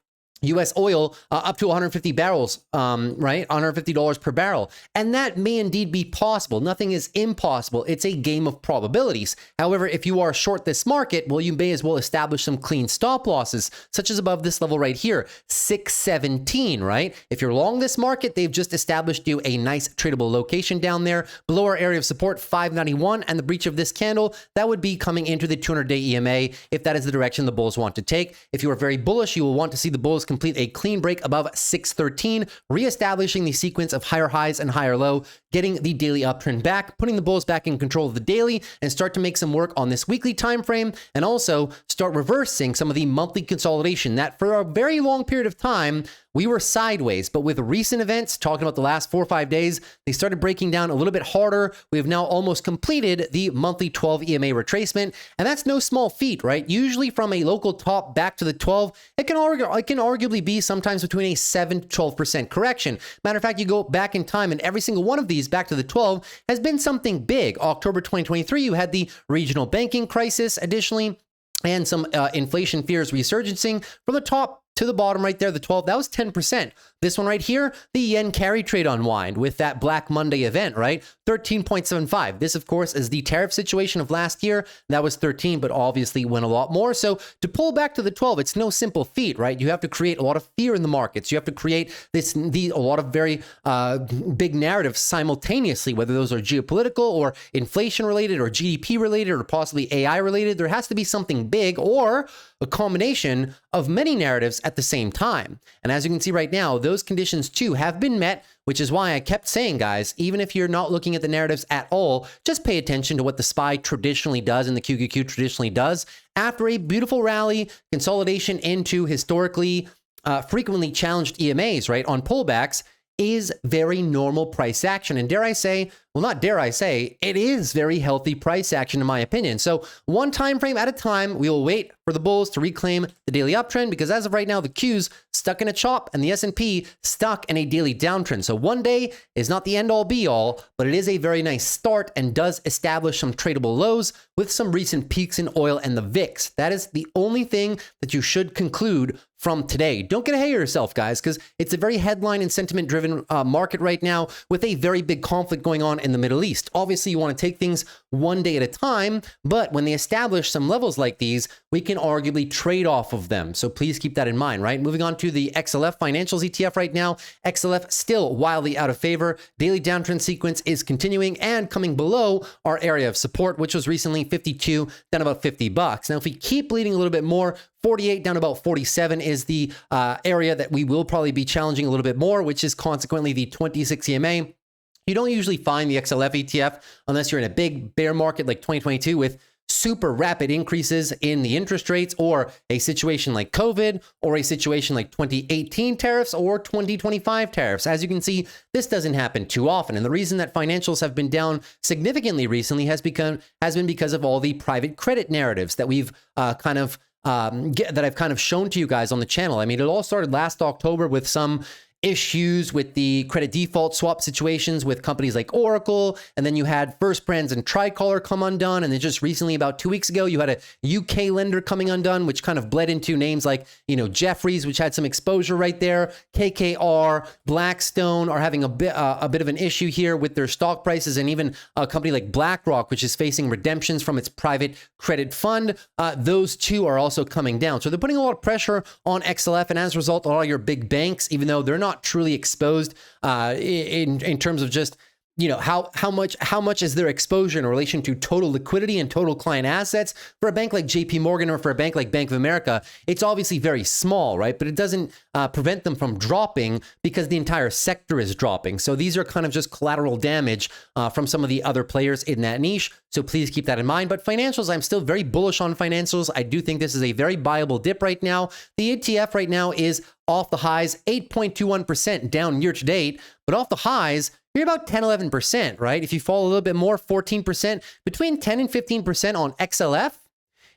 U.S. oil up to 150 barrels, right? $150 per barrel. And that may indeed be possible. Nothing is impossible. It's a game of probabilities. However, if you are short this market, well, you may as well establish some clean stop losses, such as above this level right here, 617, right? If you're long this market, they've just established you a nice tradable location down there. Below our area of support, 591, and the breach of this candle, that would be coming into the 200-day EMA if that is the direction the bulls want to take. If you are very bullish, you will want to see the bulls complete a clean break above 613, reestablishing the sequence of higher highs and higher low, getting the daily uptrend back, putting the bulls back in control of the daily, and start to make some work on this weekly time frame, and also start reversing some of the monthly consolidation that for a very long period of time we were sideways. But with recent events, talking about the last 4 or 5 days, they started breaking down a little bit harder. We have now almost completed the monthly 12 EMA retracement, and that's no small feat, right? Usually from a local top back to the 12, it can arguably be sometimes between a 7 to 12% correction. Matter of fact, you go back in time, and every single one of these back to the 12 has been something big. October 2023, you had the regional banking crisis, additionally, and some inflation fears resurgencing. From the top to the bottom right there, the 12, that was 10%. This one right here, the yen carry trade unwind with that Black Monday event, right? 13.75. This, of course, is the tariff situation of last year. That was 13, but obviously went a lot more. So to pull back to the 12, it's no simple feat, right? You have to create a lot of fear in the markets. You have to create a lot of very big narratives simultaneously, whether those are geopolitical or inflation related or GDP related or possibly AI related. There has to be something big or a combination of many narratives at the same time. And as you can see right now, those those conditions too have been met, which is why I kept saying, guys, even if you're not looking at the narratives at all, just pay attention to what the SPY traditionally does and the QQQ traditionally does. After a beautiful rally, consolidation into historically frequently challenged EMAs, right, on pullbacks, is very normal price action. And dare I say, well, not dare I say, it is very healthy price action in my opinion. So one time frame at a time, we will wait for the bulls to reclaim the daily uptrend, because as of right now, the Q's stuck in a chop and the S&P stuck in a daily downtrend. So one day is not the end all be all, but it is a very nice start and does establish some tradable lows with some recent peaks in oil and the VIX. That is the only thing that you should conclude from today. Don't get ahead of yourself, guys, because it's a very headline and sentiment driven market right now with a very big conflict going on in the Middle East. Obviously, you want to take things one day at a time, but when they establish some levels like these, we can arguably trade off of them. So please keep that in mind, right? Moving on to the XLF financials ETF right now. XLF still wildly out of favor. Daily downtrend sequence is continuing and coming below our area of support, which was recently 52, down about $50. Now, if we keep bleeding a little bit more, 48 down to about 47 is the area that we will probably be challenging a little bit more, which is consequently the 26 EMA. You don't usually find the XLF ETF unless you're in a big bear market like 2022 with super rapid increases in the interest rates, or a situation like COVID, or a situation like 2018 tariffs or 2025 tariffs. As you can see, this doesn't happen too often. And the reason that financials have been down significantly recently has been because of all the private credit narratives that we've that I've kind of shown to you guys on the channel. I mean, it all started last October with some issues with the credit default swap situations with companies like Oracle, and then you had First Brands and Tricolor come undone, and then just recently, about 2 weeks ago, you had a UK lender coming undone, which kind of bled into names like, you know, Jefferies, which had some exposure right there. KKR, Blackstone are having a bit of an issue here with their stock prices, and even a company like BlackRock, which is facing redemptions from its private credit fund. Those two are also coming down. So they're putting a lot of pressure on XLF, and as a result, a lot of your big banks, even though they're not truly exposed in terms of just, you know, how much is their exposure in relation to total liquidity and total client assets. For a bank like JP Morgan or for a bank like Bank of America, it's obviously very small, right? But it doesn't prevent them from dropping because the entire sector is dropping. So these are kind of just collateral damage from some of the other players in that niche. So please keep that in mind. But financials, I'm still very bullish on financials. I do think this is a very viable dip right now. The ETF right now is off the highs, 8.21% down year to date, but off the highs, you're about 10, 11%, right? If you fall a little bit more, 14%, between 10 and 15% on XLF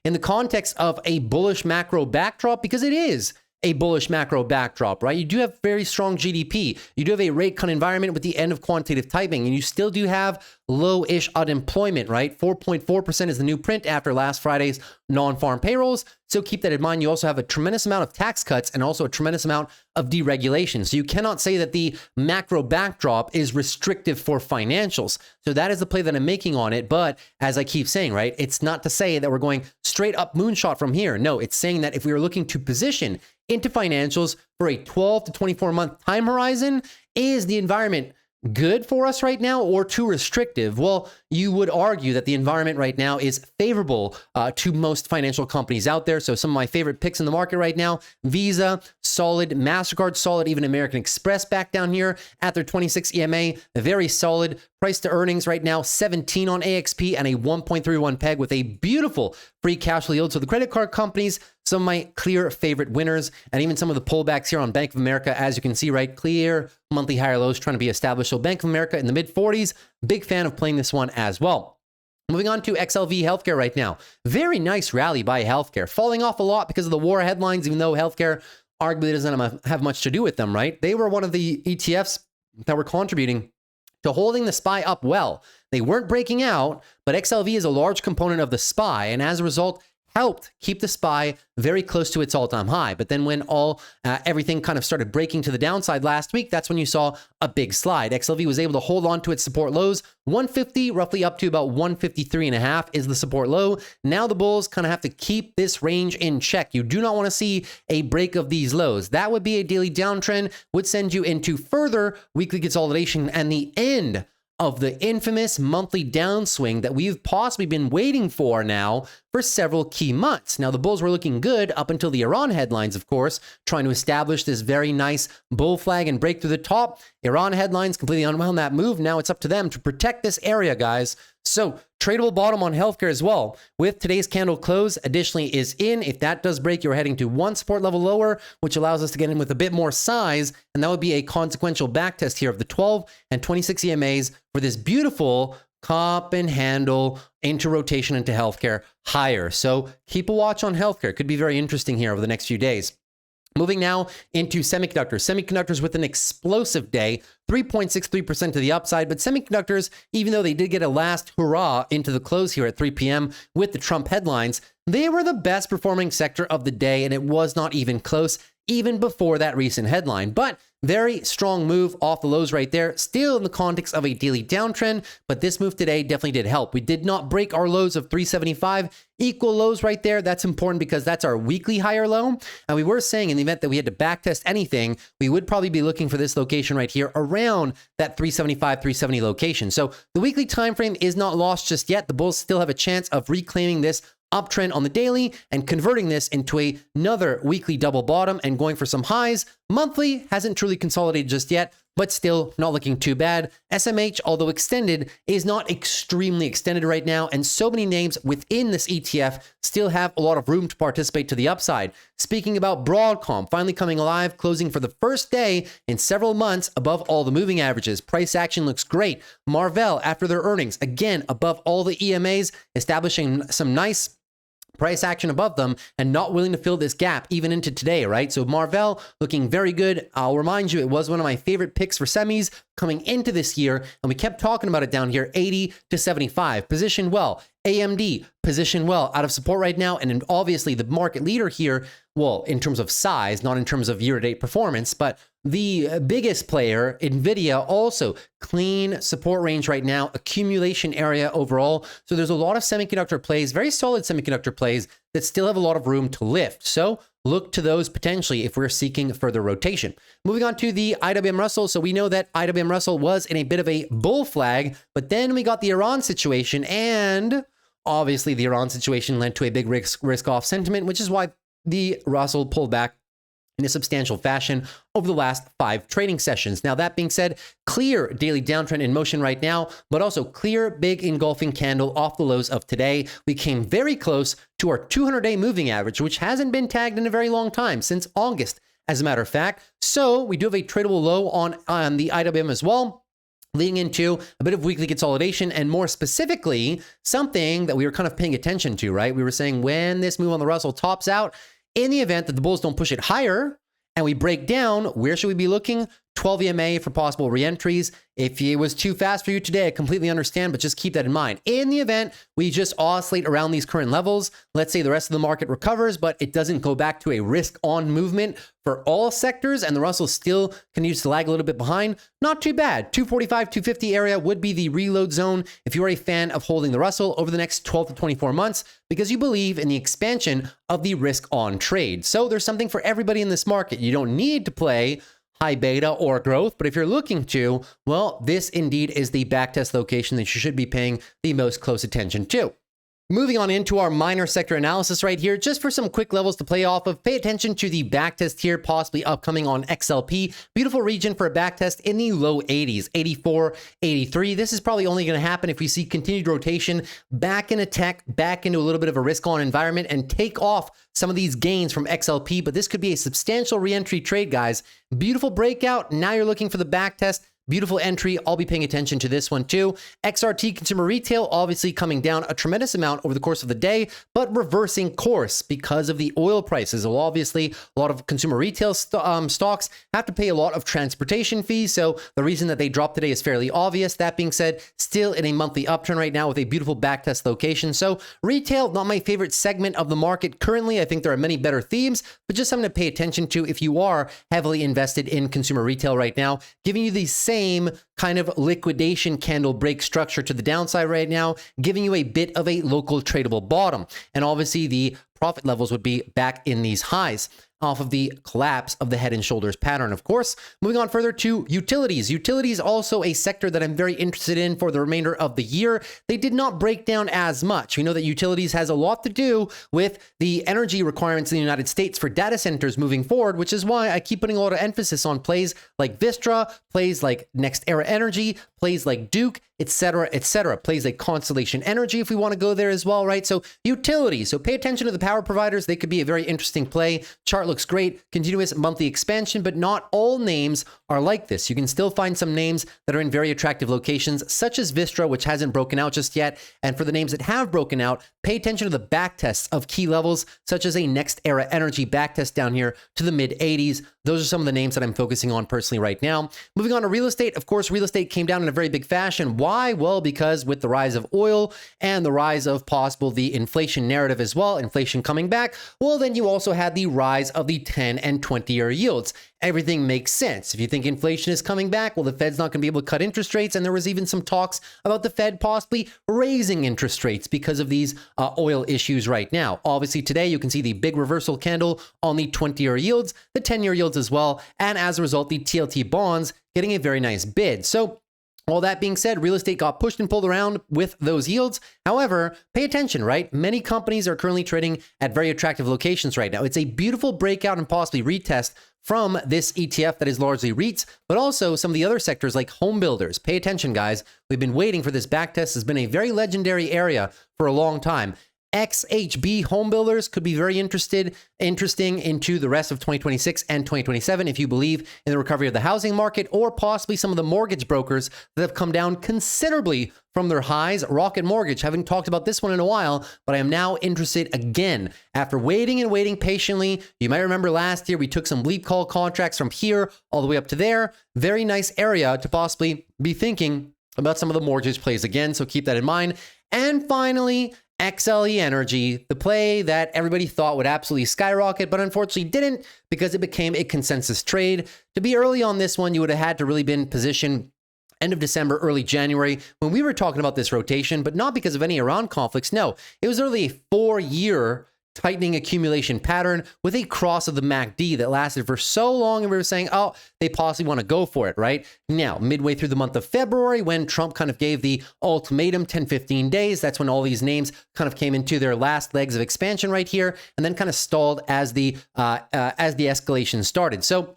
in the context of a bullish macro backdrop, because it is a bullish macro backdrop, right? You do have very strong GDP. You do have a rate cut environment with the end of quantitative tightening, and you still do have low-ish unemployment, right? 4.4% is the new print after last Friday's non-farm payrolls. So keep that in mind. You also have a tremendous amount of tax cuts and also a tremendous amount of deregulation. So you cannot say that the macro backdrop is restrictive for financials. So that is the play that I'm making on it. But as I keep saying, right, it's not to say that we're going straight up moonshot from here. No, it's saying that if we are looking to position into financials for a 12 to 24 month time horizon, is the environment good for us right now or too restrictive? Well, you would argue that the environment right now is favorable to most financial companies out there. So some of my favorite picks in the market right now: Visa, solid; MasterCard, solid; even American Express back down here at their 26 EMA, very solid. Price to earnings right now, 17 on AXP and a 1.31 peg with a beautiful free cash flow yield. So the credit card companies, some of my clear favorite winners, and even some of the pullbacks here on Bank of America, as you can see, right? Clear monthly higher lows trying to be established. So Bank of America in the mid 40s, big fan of playing this one as well. Moving on to XLV Healthcare right now. Very nice rally by healthcare, falling off a lot because of the war headlines, even though healthcare arguably doesn't have much to do with them, right? They were one of the ETFs that were contributing to holding the SPY up well. They weren't breaking out, but XLV is a large component of the SPY, and as a result, helped keep the SPY very close to its all-time high. But then when everything kind of started breaking to the downside last week, that's when you saw a big slide. XLV was able to hold on to its support lows. 150, roughly up to about 153.5 is the support low. Now the bulls kind of have to keep this range in check. You do not want to see a break of these lows. That would be a daily downtrend, would send you into further weekly consolidation and the end of the infamous monthly downswing that we've possibly been waiting for now for several key months. Now, the bulls were looking good up until the Iran headlines, of course, trying to establish this very nice bull flag and break through the top. Iran headlines completely unwound that move. Now it's up to them to protect this area, guys. So, tradable bottom on healthcare as well. With today's candle close, additionally is in. If that does break, you're heading to one support level lower, which allows us to get in with a bit more size. And that would be a consequential backtest here of the 12 and 26 EMAs for this beautiful cup and handle into rotation into healthcare higher. So keep a watch on healthcare. It could be very interesting here over the next few days. Moving now into semiconductors. Semiconductors with an explosive day, 3.63% to the upside. But semiconductors, even though they did get a last hurrah into the close here at 3 p.m. with the Trump headlines, they were the best performing sector of the day, and it was not even close, even before that recent headline. But very strong move off the lows right there, still in the context of a daily downtrend, but this move today definitely did help. We did not break our lows of 375, equal lows right there. That's important because that's our weekly higher low. And we were saying in the event that we had to backtest anything, we would probably be looking for this location right here around that 375, 370 location. So the weekly time frame is not lost just yet. The bulls still have a chance of reclaiming this uptrend on the daily and converting this into another weekly double bottom and going for some highs. Monthly hasn't truly consolidated just yet, but still not looking too bad. SMH, although extended, is not extremely extended right now, and so many names within this ETF still have a lot of room to participate to the upside. Speaking about Broadcom, finally coming alive, closing for the first day in several months above all the moving averages. Price action looks great. Marvell, after their earnings, again above all the EMAs, establishing some nice price action above them and not willing to fill this gap even into today, right? So Marvell looking very good. I'll remind you, it was one of my favorite picks for semis coming into this year, and we kept talking about it down here, 80 to 75. Positioned well. AMD positioned well, out of support right now, and obviously the market leader here, well, in terms of size, not in terms of year-to-date performance, but the biggest player, NVIDIA, also clean support range right now, accumulation area overall. So there's a lot of semiconductor plays, very solid semiconductor plays that still have a lot of room to lift. So look to those potentially if we're seeking further rotation. Moving on to the IWM Russell. So we know that IWM Russell was in a bit of a bull flag, but then we got the Iran situation, and obviously the Iran situation led to a big risk-off sentiment, which is why the Russell pulled back in a substantial fashion over the last 5 trading sessions. Now, that being said, clear daily downtrend in motion right now, but also clear big engulfing candle off the lows of today. We came very close to our 200-day moving average, which hasn't been tagged in a very long time, since August, as a matter of fact. So we do have a tradable low on the IWM as well, leading into a bit of weekly consolidation, and more specifically, something that we were kind of paying attention to, right? We were saying when this move on the Russell tops out, in the event that the bulls don't push it higher and we break down, where should we be looking? 12 EMA for possible reentries. If it was too fast for you today, I completely understand, but just keep that in mind. In the event we just oscillate around these current levels, let's say the rest of the market recovers, but it doesn't go back to a risk-on movement for all sectors, and the Russell still continues to lag a little bit behind, not too bad. 245, 250 area would be the reload zone if you're a fan of holding the Russell over the next 12 to 24 months because you believe in the expansion of the risk-on trade. So there's something for everybody in this market. You don't need to play high beta or growth, but if you're looking to, well, this indeed is the backtest location that you should be paying the most close attention to. Moving on into our minor sector analysis right here, just for some quick levels to play off of, pay attention to the backtest here, possibly upcoming on XLP. Beautiful region for a backtest in the low 80s, 84, 83. This is probably only going to happen if we see continued rotation back into tech, back into a little bit of a risk-on environment, and take off some of these gains from XLP, but this could be a substantial re-entry trade, guys. Beautiful breakout. Now you're looking for the backtest. Beautiful entry. I'll be paying attention to this one too. XRT consumer retail obviously coming down a tremendous amount over the course of the day, but reversing course because of the oil prices. Well, obviously, a lot of consumer retail stocks have to pay a lot of transportation fees. So the reason that they dropped today is fairly obvious. That being said, still in a monthly upturn right now with a beautiful backtest location. So retail, not my favorite segment of the market currently. I think there are many better themes, but just something to pay attention to if you are heavily invested in consumer retail right now, giving you the same kind of liquidation candle break structure to the downside right now, giving you a bit of a local tradable bottom. And obviously the profit levels would be back in these highs. off of the collapse of the head and shoulders pattern, of course. Moving on further to utilities. Utilities also a sector that I'm very interested in for the remainder of the year. They did not break down as much. We know that utilities has a lot to do with the energy requirements in the United States for data centers moving forward, which is why I keep putting a lot of emphasis on plays like Vistra, plays like Next Era Energy, plays like Duke, etc., etc. Plays like Constellation Energy if we want to go there as well, right? So utilities. So pay attention to the power providers. They could be a very interesting play. Chart looks great. Continuous monthly expansion, but not all names are like this. You can still find some names that are in very attractive locations, such as Vistra, which hasn't broken out just yet. And for the names that have broken out, pay attention to the back tests of key levels, such as a Next Era Energy backtest down here to the mid 80s. Those are some of the names that I'm focusing on personally right now. Moving on to real estate. Of course, real estate came down in a very big fashion. Why? Well, because with the rise of oil and the rise of possible the inflation narrative as well, inflation coming back, well, then you also had the rise of the 10 and 20-year yields. Everything makes sense. If you think inflation is coming back, well, the Fed's not going to be able to cut interest rates. And there was even some talks about the Fed possibly raising interest rates because of these oil issues right now. Obviously, today you can see the big reversal candle on the 20-year yields, the 10-year yields as well. And as a result, the TLT bonds getting a very nice bid. So all that being said, real estate got pushed and pulled around with those yields. However, pay attention, right? Many companies are currently trading at very attractive locations right now. It's a beautiful breakout and possibly retest from this ETF that is largely REITs, but also some of the other sectors like home builders. Pay attention, guys. We've been waiting for this backtest. Has been a very legendary area for a long time. XHB home builders could be very interesting into the rest of 2026 and 2027 if you believe in the recovery of the housing market, or possibly some of the mortgage brokers that have come down considerably from their highs. Rocket Mortgage, haven't talked about this one in a while, but I am now interested again. After waiting and waiting patiently, you might remember last year we took some leap call contracts from here all the way up to there. Very nice area to possibly be thinking about some of the mortgage plays again, so keep that in mind. And finally, XLE Energy, the play that everybody thought would absolutely skyrocket, but unfortunately didn't because it became a consensus trade. To be early on this one, you would have had to really been positioned end of December, early January, when we were talking about this rotation, but not because of any Iran conflicts. No, it was really a 4-year tightening accumulation pattern with a cross of the MACD that lasted for so long, and we were saying, oh, they possibly want to go for it, right? Now, midway through the month of February, when Trump kind of gave the ultimatum 10-15 days, that's when all these names kind of came into their last legs of expansion right here, and then kind of stalled as the escalation started. So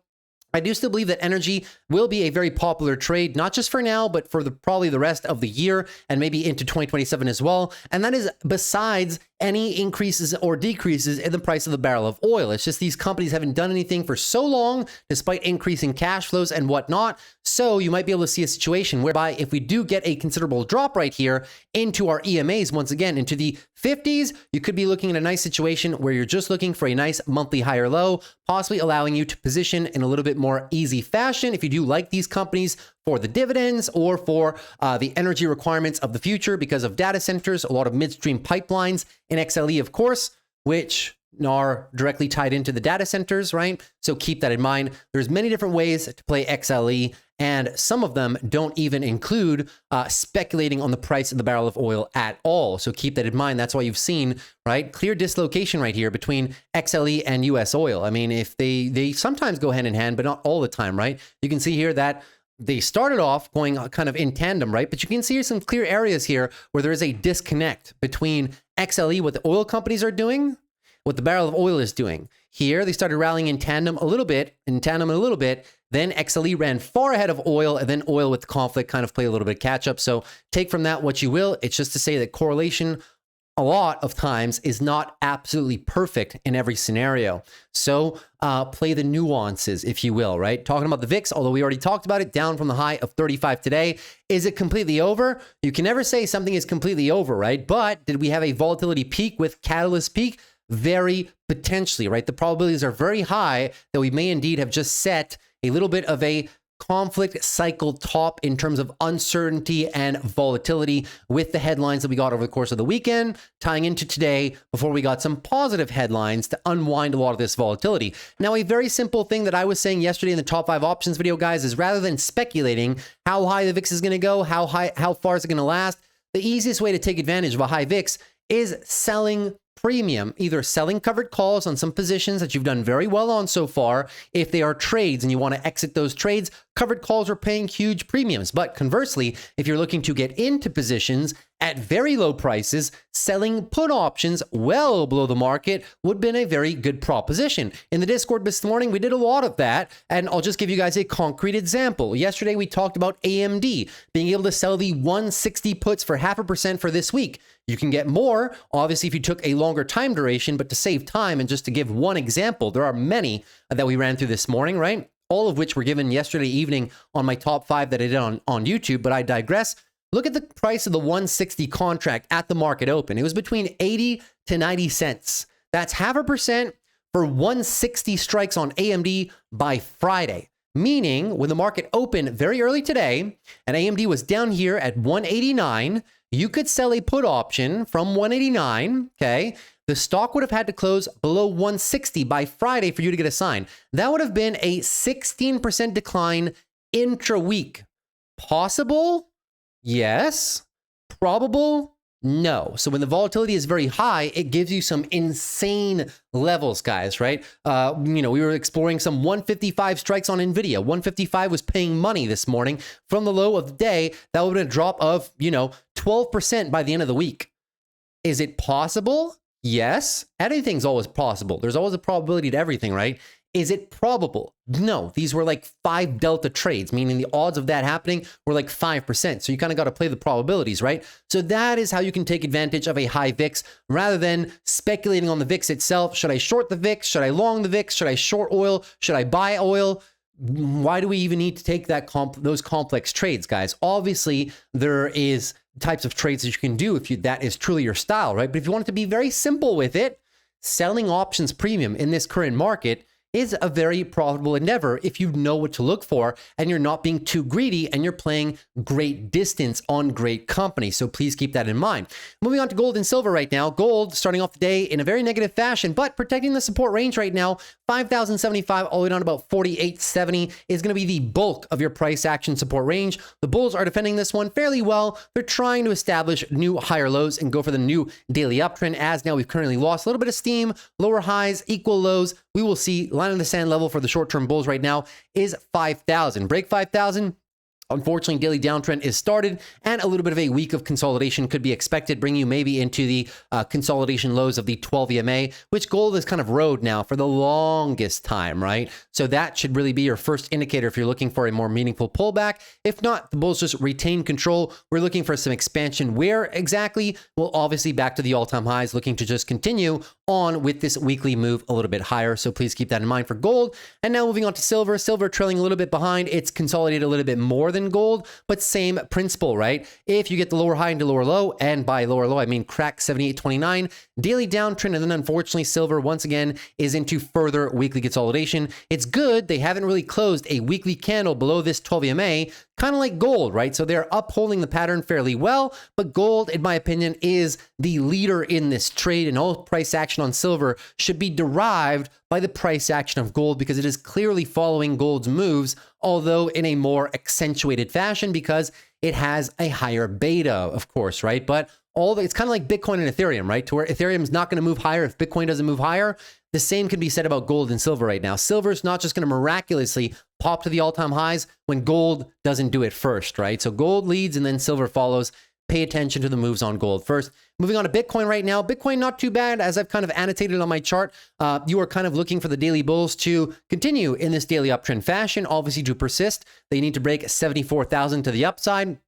I do still believe that energy will be a very popular trade, not just for now, but for probably the rest of the year and maybe into 2027 as well. And that is besides any increases or decreases in the price of the barrel of oil. It's just these companies haven't done anything for so long, despite increasing cash flows and whatnot. So you might be able to see a situation whereby if we do get a considerable drop right here into our EMAs, once again, into the 50s, you could be looking at a nice situation where you're just looking for a nice monthly higher low, possibly allowing you to position in a little bit more easy fashion if you do like these companies for the dividends or for the energy requirements of the future because of data centers, a lot of midstream pipelines in XLE, of course, which are directly tied into the data centers, right? So keep that in mind. There's many different ways to play XLE, and some of them don't even include speculating on the price of the barrel of oil at all. So keep that in mind. That's why you've seen, right, clear dislocation right here between XLE and US oil. I mean, if they sometimes go hand in hand, but not all the time, right? You can see here that they started off going kind of in tandem, right? But you can see some clear areas here where there is a disconnect between XLE, what the oil companies are doing, what the barrel of oil is doing. Here, they started rallying in tandem a little bit, then XLE ran far ahead of oil, and then oil with the conflict kind of played a little bit catch up. So take from that what you will. It's just to say that correlation a lot of times is not absolutely perfect in every scenario. So play the nuances, if you will, right? Talking about the VIX, although we already talked about it, down from the high of 35 today. Is it completely over? You can never say something is completely over, right? But did we have a volatility peak with catalyst peak? Very potentially, right? The probabilities are very high that we may indeed have just set a little bit of a conflict cycle top in terms of uncertainty and volatility with the headlines that we got over the course of the weekend, tying into today before we got some positive headlines to unwind a lot of this volatility. Now, a very simple thing that I was saying yesterday in the top 5 options video, guys, is rather than speculating how high the VIX is going to go, how far is it going to last, the easiest way to take advantage of a high VIX is selling premium, either selling covered calls on some positions that you've done very well on so far. If they are trades and you want to exit those trades, covered calls are paying huge premiums. But conversely, if you're looking to get into positions at very low prices, selling put options well below the market would have been a very good proposition. In the Discord this morning, we did a lot of that, and I'll just give you guys a concrete example. Yesterday, we talked about AMD being able to sell the 160 puts for 0.5% for this week. You can get more, obviously, if you took a longer time duration, but to save time, and just to give one example, there are many that we ran through this morning, right? All of which were given yesterday evening on my top 5 that I did on YouTube, but I digress. Look at the price of the 160 contract at the market open. It was between 80 to 90 cents. That's 0.5% for 160 strikes on AMD by Friday. Meaning, when the market opened very early today, and AMD was down here at 189, you could sell a put option from 189, okay? The stock would have had to close below 160 by Friday for you to get a sign. That would have been a 16% decline intra-week. Possible? Yes. Probable? No. So when the volatility is very high, it gives you some insane levels, guys, right? We were exploring some 155 strikes on NVIDIA. 155 was paying money this morning from the low of the day. That would have been a drop of, 12% by the end of the week. Is it possible? Yes. Anything's always possible. There's always a probability to everything, right? Is it probable? No, these were like 5 delta trades, meaning the odds of that happening were like 5%. So you kind of got to play the probabilities, right? So that is how you can take advantage of a high VIX rather than speculating on the VIX itself. Should I short the VIX? Should I long the VIX? Should I short oil? Should I buy oil? Why do we even need to take those complex trades, guys? Obviously, there is types of trades that you can do if that is truly your style, right? But if you want it to be very simple with it, selling options premium in this current market is a very profitable endeavor if you know what to look for and you're not being too greedy and you're playing great distance on great company. So please keep that in mind. Moving on to gold and silver right now. Gold starting off the day in a very negative fashion, but protecting the support range right now. 5,075 all the way down to about 4,870 is going to be the bulk of your price action support range. The bulls are defending this one fairly well. They're trying to establish new higher lows and go for the new daily uptrend, as now we've currently lost a little bit of steam, lower highs, equal lows. We will see line in the sand level for the short-term bulls right now is 5,000. Break 5,000. Unfortunately, daily downtrend is started, and a little bit of a week of consolidation could be expected, bringing you maybe into the consolidation lows of the 12 EMA, which gold is kind of rode now for the longest time, right? So that should really be your first indicator if you're looking for a more meaningful pullback. If not, the bulls just retain control. We're looking for some expansion. Where exactly? Well, obviously back to the all-time highs, looking to just continue on with this weekly move a little bit higher. So please keep that in mind for gold. And now moving on to silver. Silver trailing a little bit behind. It's consolidated a little bit more than gold, but same principle, right? If you get the lower high into lower low, and by lower low, I mean crack 78.29, daily downtrend, and then unfortunately silver once again is into further weekly consolidation. It's good. They haven't really closed a weekly candle below this 12 EMA, kind of like gold, right? So they're upholding the pattern fairly well, but gold, in my opinion, is the leader in this trade, and all price action on silver should be derived by the price action of gold because it is clearly following gold's moves, although in a more accentuated fashion because it has a higher beta, of course, right? But it's kind of like Bitcoin and Ethereum, right? To where Ethereum is not going to move higher if Bitcoin doesn't move higher. The same can be said about gold and silver right now. Silver is not just going to miraculously pop to the all-time highs when gold doesn't do it first, right? So gold leads and then silver follows. Pay attention to the moves on gold first. Moving on to Bitcoin right now. Bitcoin, not too bad. As I've kind of annotated on my chart, you are kind of looking for the daily bulls to continue in this daily uptrend fashion. Obviously, to persist, they need to break 74,000 to the upside.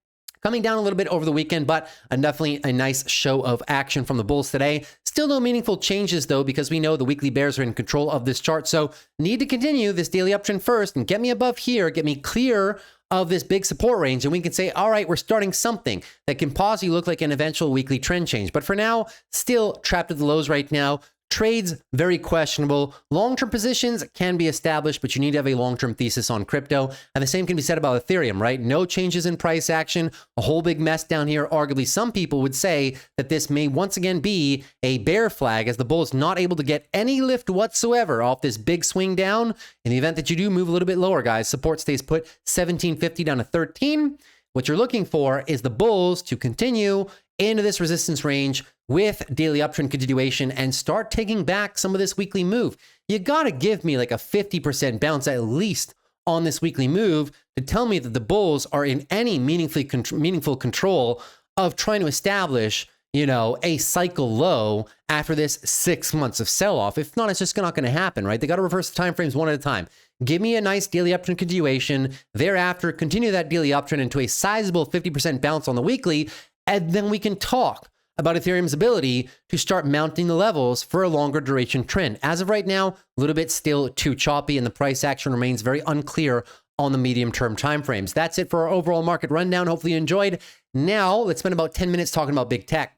Coming down a little bit over the weekend, but definitely a nice show of action from the bulls today. Still no meaningful changes, though, because we know the weekly bears are in control of this chart. So need to continue this daily uptrend first and get me above here, get me clear of this big support range, and we can say, all right, we're starting something that can possibly look like an eventual weekly trend change. But for now, still trapped at the lows right now. Trades, very questionable. Long-term positions can be established, but you need to have a long-term thesis on crypto. And the same can be said about Ethereum, right? No changes in price action, a whole big mess down here. Arguably, some people would say that this may once again be a bear flag as the bull is not able to get any lift whatsoever off this big swing down. In the event that you do move a little bit lower, guys, support stays put 1750 down to 13. what you're looking for is the bulls to continue into this resistance range with daily uptrend continuation and start taking back some of this weekly move. You got to give me like a 50% bounce at least on this weekly move to tell me that the bulls are in any meaningful control of trying to establish, you know, a cycle low after this 6 months of sell-off. If not, it's just not going to happen, right? They got to reverse the time frames one at a time. Give me a nice daily uptrend continuation. Thereafter, continue that daily uptrend into a sizable 50% bounce on the weekly, and then we can talk about Ethereum's ability to start mounting the levels for a longer duration trend. As of right now, a little bit still too choppy, and the price action remains very unclear on the medium-term timeframes. That's it for our overall market rundown. Hopefully you enjoyed. Now, let's spend about 10 minutes talking about big tech.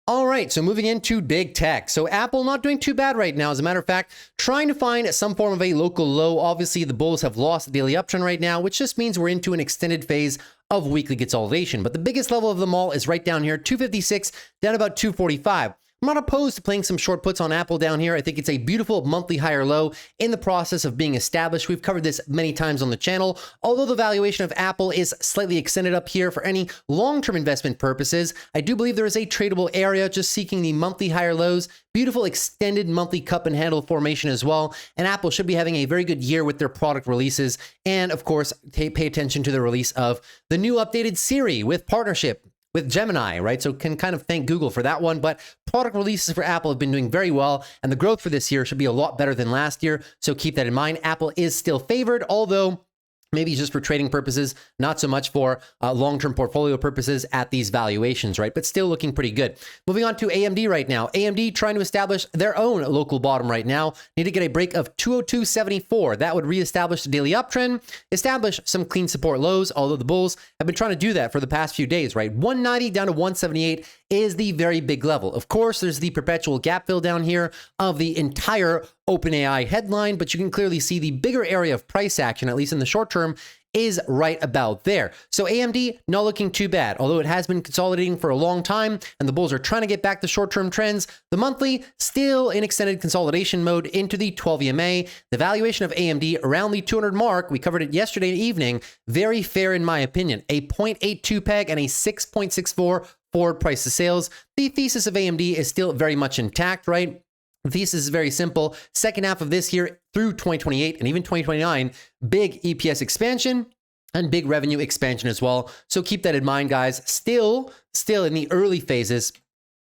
All right, so moving into big tech. So Apple not doing too bad right now. As a matter of fact, trying to find some form of a local low. Obviously, the bulls have lost the daily uptrend right now, which just means we're into an extended phase of weekly consolidation. But the biggest level of them all is right down here, 256, down about 245. I'm not opposed to playing some short puts on Apple down here. I think it's a beautiful monthly higher low in the process of being established. We've covered this many times on the channel. Although the valuation of Apple is slightly extended up here for any long-term investment purposes, I do believe there is a tradable area just seeking the monthly higher lows. Beautiful extended monthly cup and handle formation as well. And Apple should be having a very good year with their product releases. And of course, pay attention to the release of the new updated Siri with partnership with Gemini, right? So can kind of thank Google for that one, but product releases for Apple have been doing very well, and the growth for this year should be a lot better than last year. So keep that in mind. Apple is still favored, although maybe just for trading purposes, not so much for long-term portfolio purposes at these valuations, right? But still looking pretty good. Moving on to AMD right now. AMD trying to establish their own local bottom right now. Need to get a break of 202.74. That would reestablish the daily uptrend, establish some clean support lows, although the bulls have been trying to do that for the past few days, right? 190 down to 178 is the very big level. Of course, there's the perpetual gap fill down here of the entire OpenAI headline, but you can clearly see the bigger area of price action, at least in the short term, is right about there. So AMD not looking too bad, although it has been consolidating for a long time and the bulls are trying to get back to short-term trends. The monthly still in extended consolidation mode into the 12 EMA. The valuation of AMD around the 200 mark, we covered it yesterday evening, very fair in my opinion. A 0.82 peg and a 6.64 forward price to sales. The thesis of AMD is still very much intact, right? The thesis is very simple. Second half of this year through 2028 and even 2029, big EPS expansion and big revenue expansion as well. So keep that in mind, guys. Still in the early phases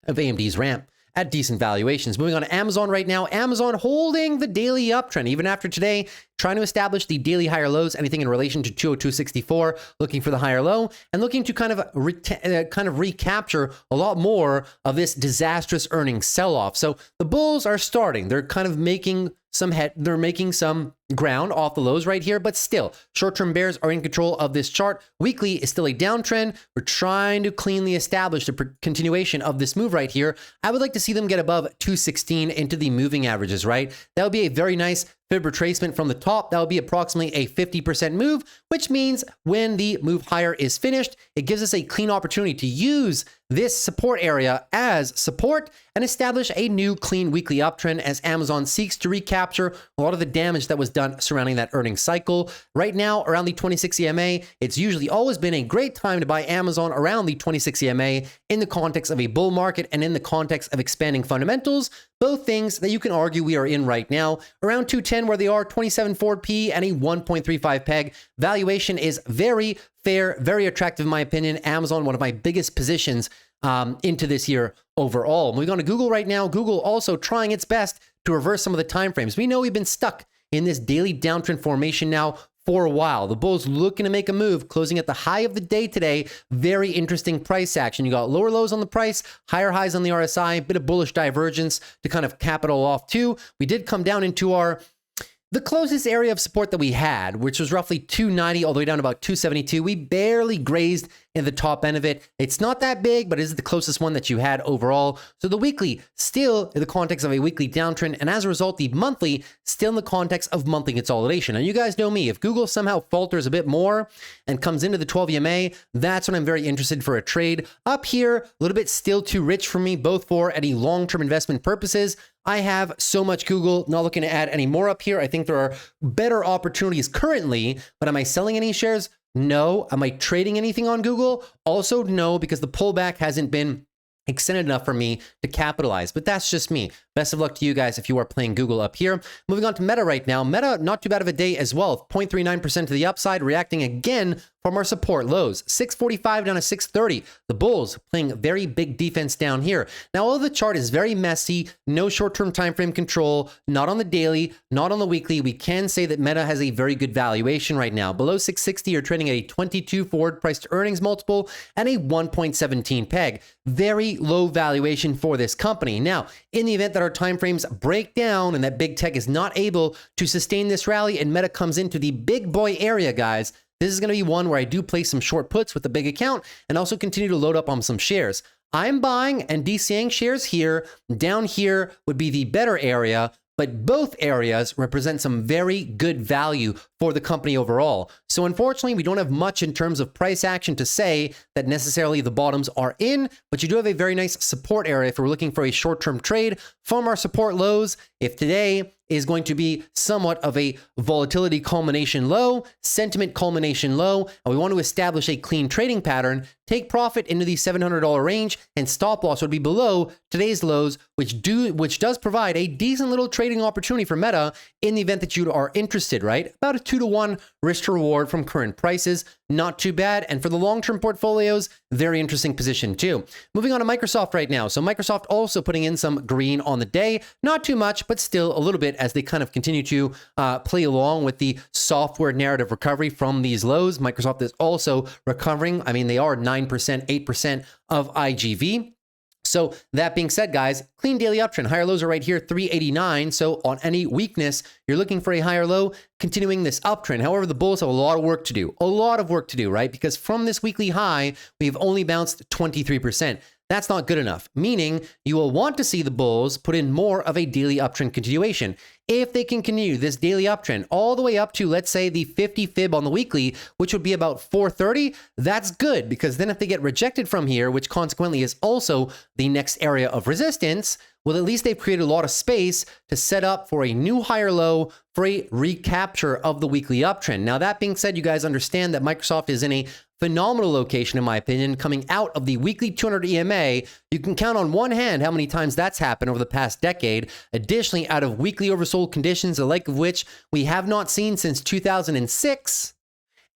of AMD's ramp at decent valuations. Moving on to Amazon right now. Amazon holding the daily uptrend even after today, trying to establish the daily higher lows, anything in relation to 202.64, looking for the higher low and looking to kind of recapture a lot more of this disastrous earnings sell-off. So the bulls are starting. They're kind of making some ground off the lows right here, but still, short-term bears are in control of this chart. Weekly is still a downtrend. We're trying to cleanly establish the continuation of this move right here. I would like to see them get above 216 into the moving averages, right? That would be a very nice fib retracement from the top. That would be approximately a 50% move, which means when the move higher is finished, it gives us a clean opportunity to use this support area as support and establish a new clean weekly uptrend as Amazon seeks to recapture a lot of the damage that was done surrounding that earnings cycle. Right now, around the 26 EMA, it's usually always been a great time to buy Amazon around the 26 EMA in the context of a bull market and in the context of expanding fundamentals, both things that you can argue we are in right now. Around 210 where they are, 27 forward P and a 1.35 peg. Valuation is very fair, very attractive in my opinion. Amazon, one of my biggest positions into this year overall. Moving on to Google right now. Google also trying its best to reverse some of the time frames. We know we've been stuck in this daily downtrend formation now for a while. The bulls looking to make a move, closing at the high of the day today. Very interesting price action. You got lower lows on the price, higher highs on the RSI, bit of bullish divergence to kind of cap it all off too. We did come down into the closest area of support that we had, which was roughly 290 all the way down to about 272. We barely grazed in the top end of it. It's not that big, but it is the closest one that you had overall. So the weekly still in the context of a weekly downtrend, and as a result, the monthly still in the context of monthly consolidation. And you guys know me, if Google somehow falters a bit more and comes into the 12 EMA, that's when I'm very interested for a trade. Up here, a little bit still too rich for me, both for any long-term investment purposes. I have so much Google, not looking to add any more up here. I think there are better opportunities currently, but am I selling any shares? No. Am I trading anything on Google? Also, no, because the pullback hasn't been extended enough for me to capitalize, but that's just me. Best of luck to you guys if you are playing Google up here. Moving on to Meta right now. Meta, not too bad of a day as well. 0.39% to the upside, reacting again from our support lows. 645 down to 630. The bulls playing very big defense down here. Now, although the chart is very messy, no short-term time frame control, not on the daily, not on the weekly, we can say that Meta has a very good valuation right now. Below 660, you're trading at a 22 forward price to earnings multiple and a 1.17 peg. Very low valuation for this company. Now, in the event that our timeframes break down and that big tech is not able to sustain this rally and Meta comes into the big boy area, guys, this is going to be one where I do place some short puts with a big account and also continue to load up on some shares. I'm buying and DCAing shares here. Down here would be the better area, but both areas represent some very good value for the company overall. So unfortunately, we don't have much in terms of price action to say that necessarily the bottoms are in, but you do have a very nice support area if we're looking for a short-term trade from our support lows. If today is going to be somewhat of a volatility culmination low, sentiment culmination low, and we want to establish a clean trading pattern, take profit into the $700 range, and stop loss would be below today's lows, which does provide a decent little trading opportunity for Meta in the event that you are interested, right? About a 2-to-1 risk to reward from current prices. Not too bad. And for the long-term portfolios, very interesting position too. Moving on to Microsoft right now. So Microsoft also putting in some green on the day. Not too much, but still a little bit as they kind of continue to play along with the software narrative recovery from these lows. Microsoft is also recovering. I mean, they are 9%, 8% of IGV. So that being said, guys, clean daily uptrend. Higher lows are right here, 389. So on any weakness, you're looking for a higher low, continuing this uptrend. However, the bulls have a lot of work to do. A lot of work to do, right? Because from this weekly high, we've only bounced 23%. That's not good enough, meaning you will want to see the bulls put in more of a daily uptrend continuation. If they can continue this daily uptrend all the way up to, let's say, the 50 fib on the weekly, which would be about 430, that's good, because then if they get rejected from here, which consequently is also the next area of resistance, well, at least they've created a lot of space to set up for a new higher low for a recapture of the weekly uptrend. Now, that being said, you guys understand that Microsoft is in a phenomenal location, in my opinion, coming out of the weekly 200 EMA. You can count on one hand how many times that's happened over the past decade. Additionally, out of weekly oversold conditions, the like of which we have not seen since 2006.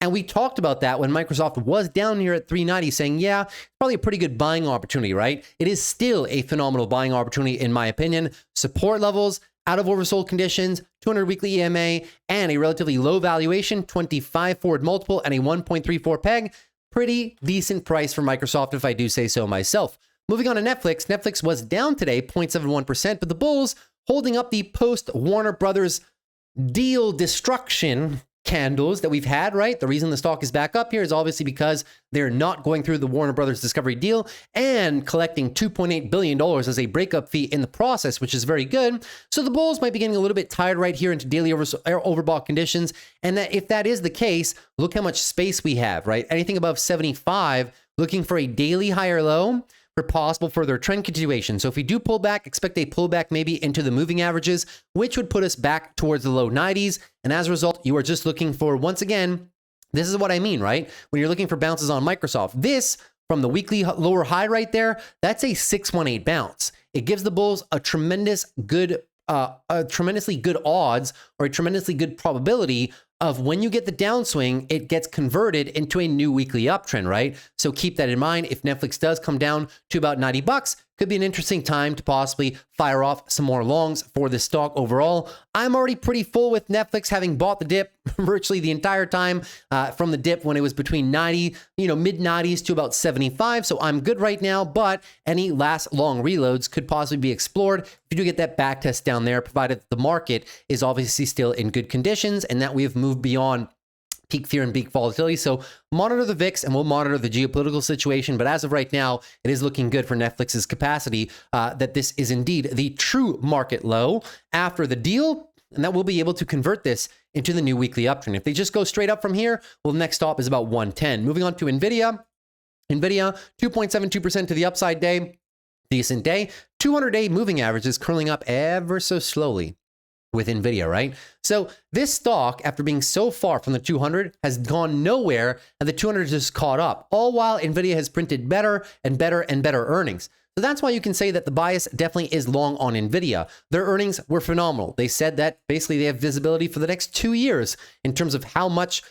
And we talked about that when Microsoft was down here at 390, saying, yeah, it's probably a pretty good buying opportunity, right? It is still a phenomenal buying opportunity, in my opinion. Support levels, out of oversold conditions, 200 weekly EMA, and a relatively low valuation, 25 forward multiple, and a 1.34 peg. Pretty decent price for Microsoft, if I do say so myself. Moving on to Netflix. Netflix was down today, 0.71%, but the bulls holding up the post-Warner Brothers deal destruction candles that we've had, right? The reason the stock is back up here is obviously because they're not going through the Warner Brothers Discovery deal and collecting $2.8 billion as a breakup fee in the process, which is very good. So the bulls might be getting a little bit tired right here into daily overbought conditions. And that if that is the case, look how much space we have, right? Anything above 75, looking for a daily higher low for possible further trend continuation. So if we do pull back, expect a pullback maybe into the moving averages, which would put us back towards the low 90s. And as a result, you are just looking for, once again, this is what I mean, right? When you're looking for bounces on Microsoft, this from the weekly lower high right there, that's a 618 bounce. It gives the bulls a tremendously good odds or a tremendously good probability of when you get the downswing, it gets converted into a new weekly uptrend, right? So keep that in mind. If Netflix does come down to about 90 bucks, could be an interesting time to possibly fire off some more longs for this stock overall. I'm already pretty full with Netflix, having bought the dip virtually the entire time from the dip when it was between 90, mid 90s to about 75. So I'm good right now, but any last long reloads could possibly be explored if you do get that back test down there, provided that the market is obviously still in good conditions and that we have moved beyond peak fear and peak volatility. So monitor the VIX and we'll monitor the geopolitical situation. But as of right now, it is looking good for Netflix's capacity that this is indeed the true market low after the deal. And that we'll be able to convert this into the new weekly uptrend. If they just go straight up from here, well, the next stop is about 110. Moving on to NVIDIA. NVIDIA, 2.72% to the upside day. Decent day. 200-day moving average is curling up ever so slowly. with NVIDIA, right? So this stock, after being so far from the 200, has gone nowhere, and the 200 just caught up, all while NVIDIA has printed better and better and better earnings. So that's why you can say that the bias definitely is long on NVIDIA. Their earnings were phenomenal. They said that basically they have visibility for the next 2 years in terms of how much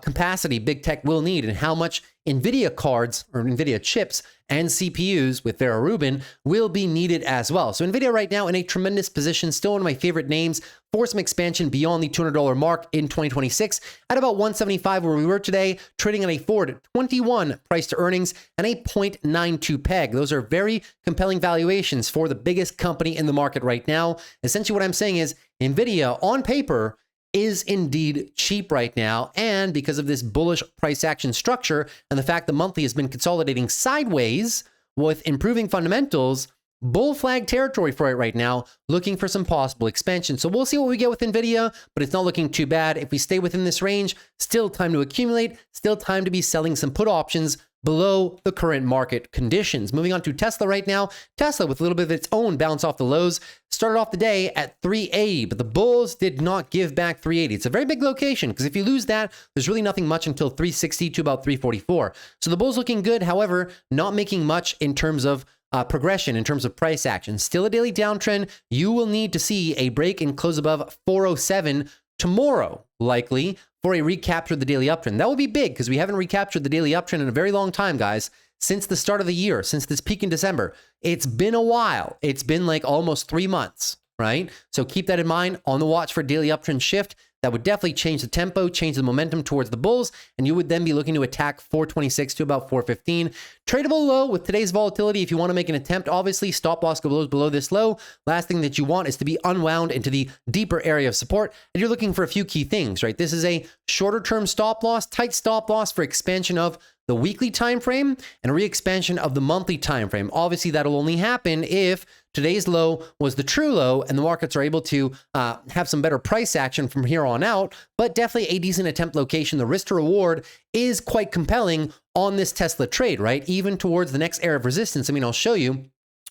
capacity big tech will need and how much NVIDIA cards or NVIDIA chips and CPUs with Vera Rubin will be needed as well. So NVIDIA right now in a tremendous position, still one of my favorite names for some expansion beyond the $200 mark in 2026 at about 175 where we were today, trading at a forward 21 price to earnings and a 0.92 peg. Those are very compelling valuations for the biggest company in the market right now. Essentially what I'm saying is NVIDIA on paper is indeed cheap right now. And because of this bullish price action structure and the fact the monthly has been consolidating sideways with improving fundamentals, bull flag territory for it right now, looking for some possible expansion. So we'll see what we get with NVIDIA, but it's not looking too bad. If we stay within this range, still time to accumulate, still time to be selling some put options below the current market conditions. Moving on to Tesla right now. Tesla, with a little bit of its own bounce off the lows, started off the day at 380, but the bulls did not give back 380. It's a very big location because if you lose that, there's really nothing much until 360 to about 344. So the bulls looking good, however, not making much in terms of progression, in terms of price action. Still a daily downtrend. You will need to see a break and close above 407 tomorrow, likely, for a recapture of the daily uptrend. That will be big because we haven't recaptured the daily uptrend in a very long time, guys. Since the start of the year, since this peak in December, it's been a while. It's been like almost 3 months, right? So keep that in mind. On the watch for daily uptrend shift. That would definitely change the tempo, change the momentum towards the bulls, and you would then be looking to attack 426 to about 415. Tradable low with today's volatility. If you want to make an attempt, obviously stop loss goes below this low. Last thing that you want is to be unwound into the deeper area of support, and you're looking for a few key things, right? This is a shorter term stop loss, tight stop loss for expansion of the weekly time frame and re-expansion of the monthly time frame. Obviously, that'll only happen if today's low was the true low and the markets are able to have some better price action from here on out, but definitely a decent attempt location. The risk to reward is quite compelling on this Tesla trade, right? Even towards the next area of resistance. I mean, I'll show you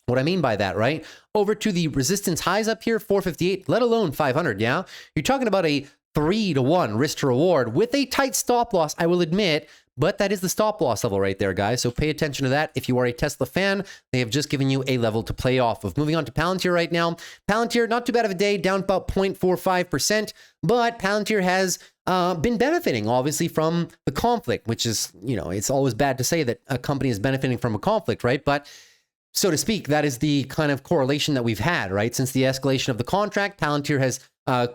what I mean by that, right? Over to the resistance highs up here, 458, let alone 500, yeah? You're talking about a 3-to-1 risk to reward with a tight stop loss, I will admit, but that is the stop loss level right there, guys. So pay attention to that. If you are a Tesla fan, they have just given you a level to play off of. Moving on to Palantir right now. Palantir, not too bad of a day, down about 0.45%, but Palantir has been benefiting, obviously, from the conflict, which is, you know, it's always bad to say that a company is benefiting from a conflict, right? But so to speak, that is the kind of correlation that we've had, right? Since the escalation of the contract, Palantir has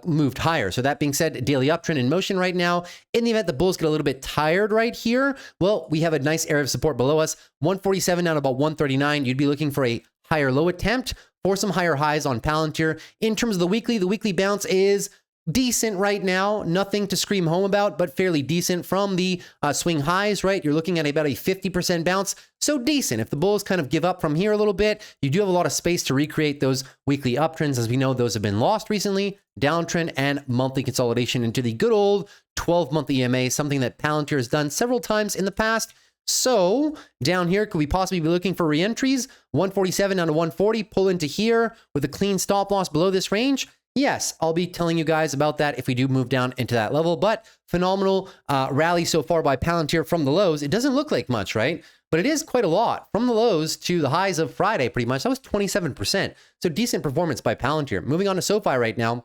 moved higher. So that being said, daily uptrend in motion right now. In the event the bulls get a little bit tired right here, well, we have a nice area of support below us, 147 down to about 139. You'd be looking for a higher low attempt for some higher highs on Palantir. In terms of the weekly bounce is decent right now. Nothing to scream home about, but fairly decent from the swing highs, right? You're looking at about a 50% bounce. So decent. If the bulls kind of give up from here a little bit, you do have a lot of space to recreate those weekly uptrends. As we know, those have been lost recently. Downtrend and monthly consolidation into the good old 12-month EMA, something that Palantir has done several times in the past. So down here, could we possibly be looking for re-entries? 147 down to 140, pull into here with a clean stop loss below this range. Yes, I'll be telling you guys about that if we do move down into that level, but phenomenal rally so far by Palantir from the lows. It doesn't look like much, right? But it is quite a lot. From the lows to the highs of Friday, pretty much, that was 27%. So decent performance by Palantir. Moving on to SOFI right now.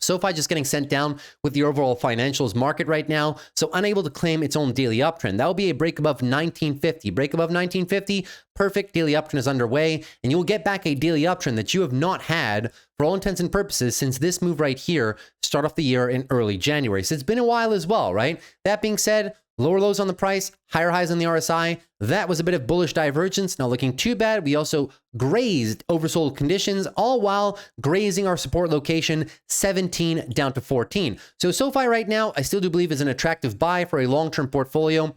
SOFI just getting sent down with the overall financials market right now, so unable to claim its own daily uptrend. That will be a break above 1950. Break above 1950, perfect daily uptrend is underway, and you will get back a daily uptrend that you have not had for all intents and purposes since this move right here start off the year in early January. So it's been a while as well, right? That being said, lower lows on the price, higher highs on the RSI. That was a bit of bullish divergence. Not looking too bad. We also grazed oversold conditions, all while grazing our support location 17 down to 14. So SOFI right now, I still do believe is an attractive buy for a long-term portfolio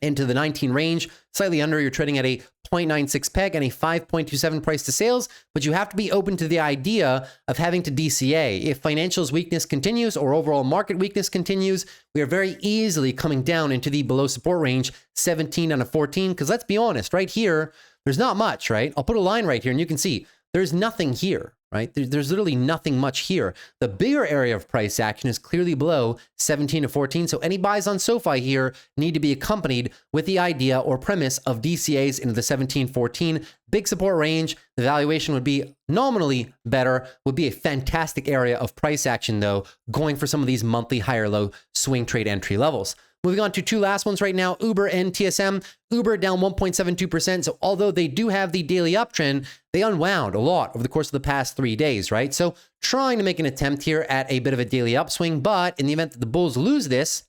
into the 19 range. Slightly under, you're trading at a 0.96 peg and a 5.27 price to sales, but you have to be open to the idea of having to DCA. If financials weakness continues or overall market weakness continues, we are very easily coming down into the below support range, 17 down to 14, because let's be honest, right here, there's not much, right? I'll put a line right here and you can see there's nothing here. right? There's literally nothing much here. The bigger area of price action is clearly below 17 to 14. So any buys on SOFI here need to be accompanied with the idea or premise of DCAs into the 17-14 big support range. The valuation would be nominally better, would be a fantastic area of price action though, going for some of these monthly higher low swing trade entry levels. Moving on to two last ones right now, Uber and TSM. Uber down 1.72%. So although they do have the daily uptrend, they unwound a lot over the course of the past 3 days, right? So trying to make an attempt here at a bit of a daily upswing, but in the event that the bulls lose this,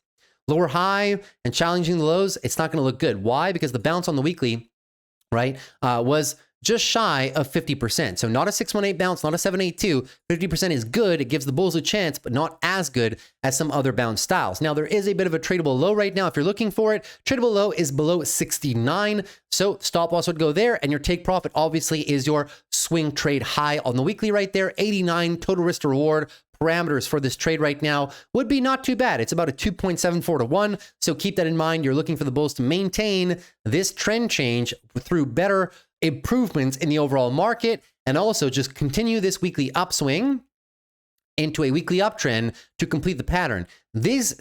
lower high and challenging the lows, it's not going to look good. Why? Because the bounce on the weekly, right, was just shy of 50%. So not a 618 bounce, not a 782. 50% is good. It gives the bulls a chance, but not as good as some other bounce styles. Now, there is a bit of a tradable low right now if you're looking for it. Tradable low is below 69. So stop loss would go there, and your take profit obviously is your swing trade high on the weekly right there. 89 total risk to reward parameters for this trade right now would be not too bad. It's about a 2.74 to 1. So keep that in mind. You're looking for the bulls to maintain this trend change through better improvements in the overall market, and also just continue this weekly upswing into a weekly uptrend to complete the pattern. These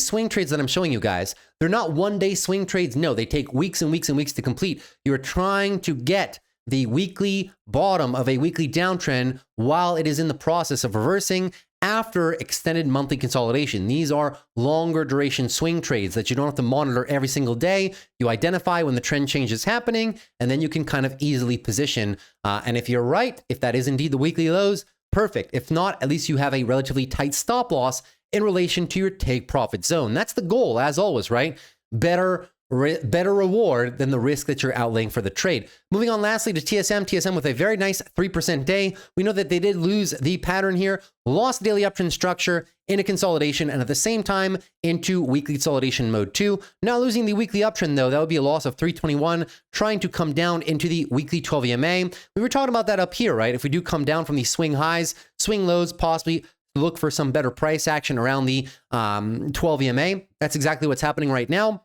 swing trades that I'm showing you guys, they're not one-day swing trades. No, they take weeks and weeks and weeks to complete. You're trying to get the weekly bottom of a weekly downtrend while it is in the process of reversing after extended monthly consolidation. These are longer duration swing trades that you don't have to monitor every single day. You identify when the trend change is happening, and then you can kind of easily position. And if you're right, if that is indeed the weekly lows, perfect. If not, at least you have a relatively tight stop loss in relation to your take profit zone. That's the goal, as always, right? Better reward than the risk that you're outlaying for the trade. Moving on lastly to TSM. TSM with a very nice 3% day. We know that they did lose the pattern here, lost daily uptrend structure into consolidation, and at the same time into weekly consolidation mode 2. Now losing the weekly uptrend though, that would be a loss of 321, trying to come down into the weekly 12 EMA. We were talking about that up here, right? If we do come down from the swing highs, swing lows, possibly look for some better price action around the 12 EMA. That's exactly what's happening right now.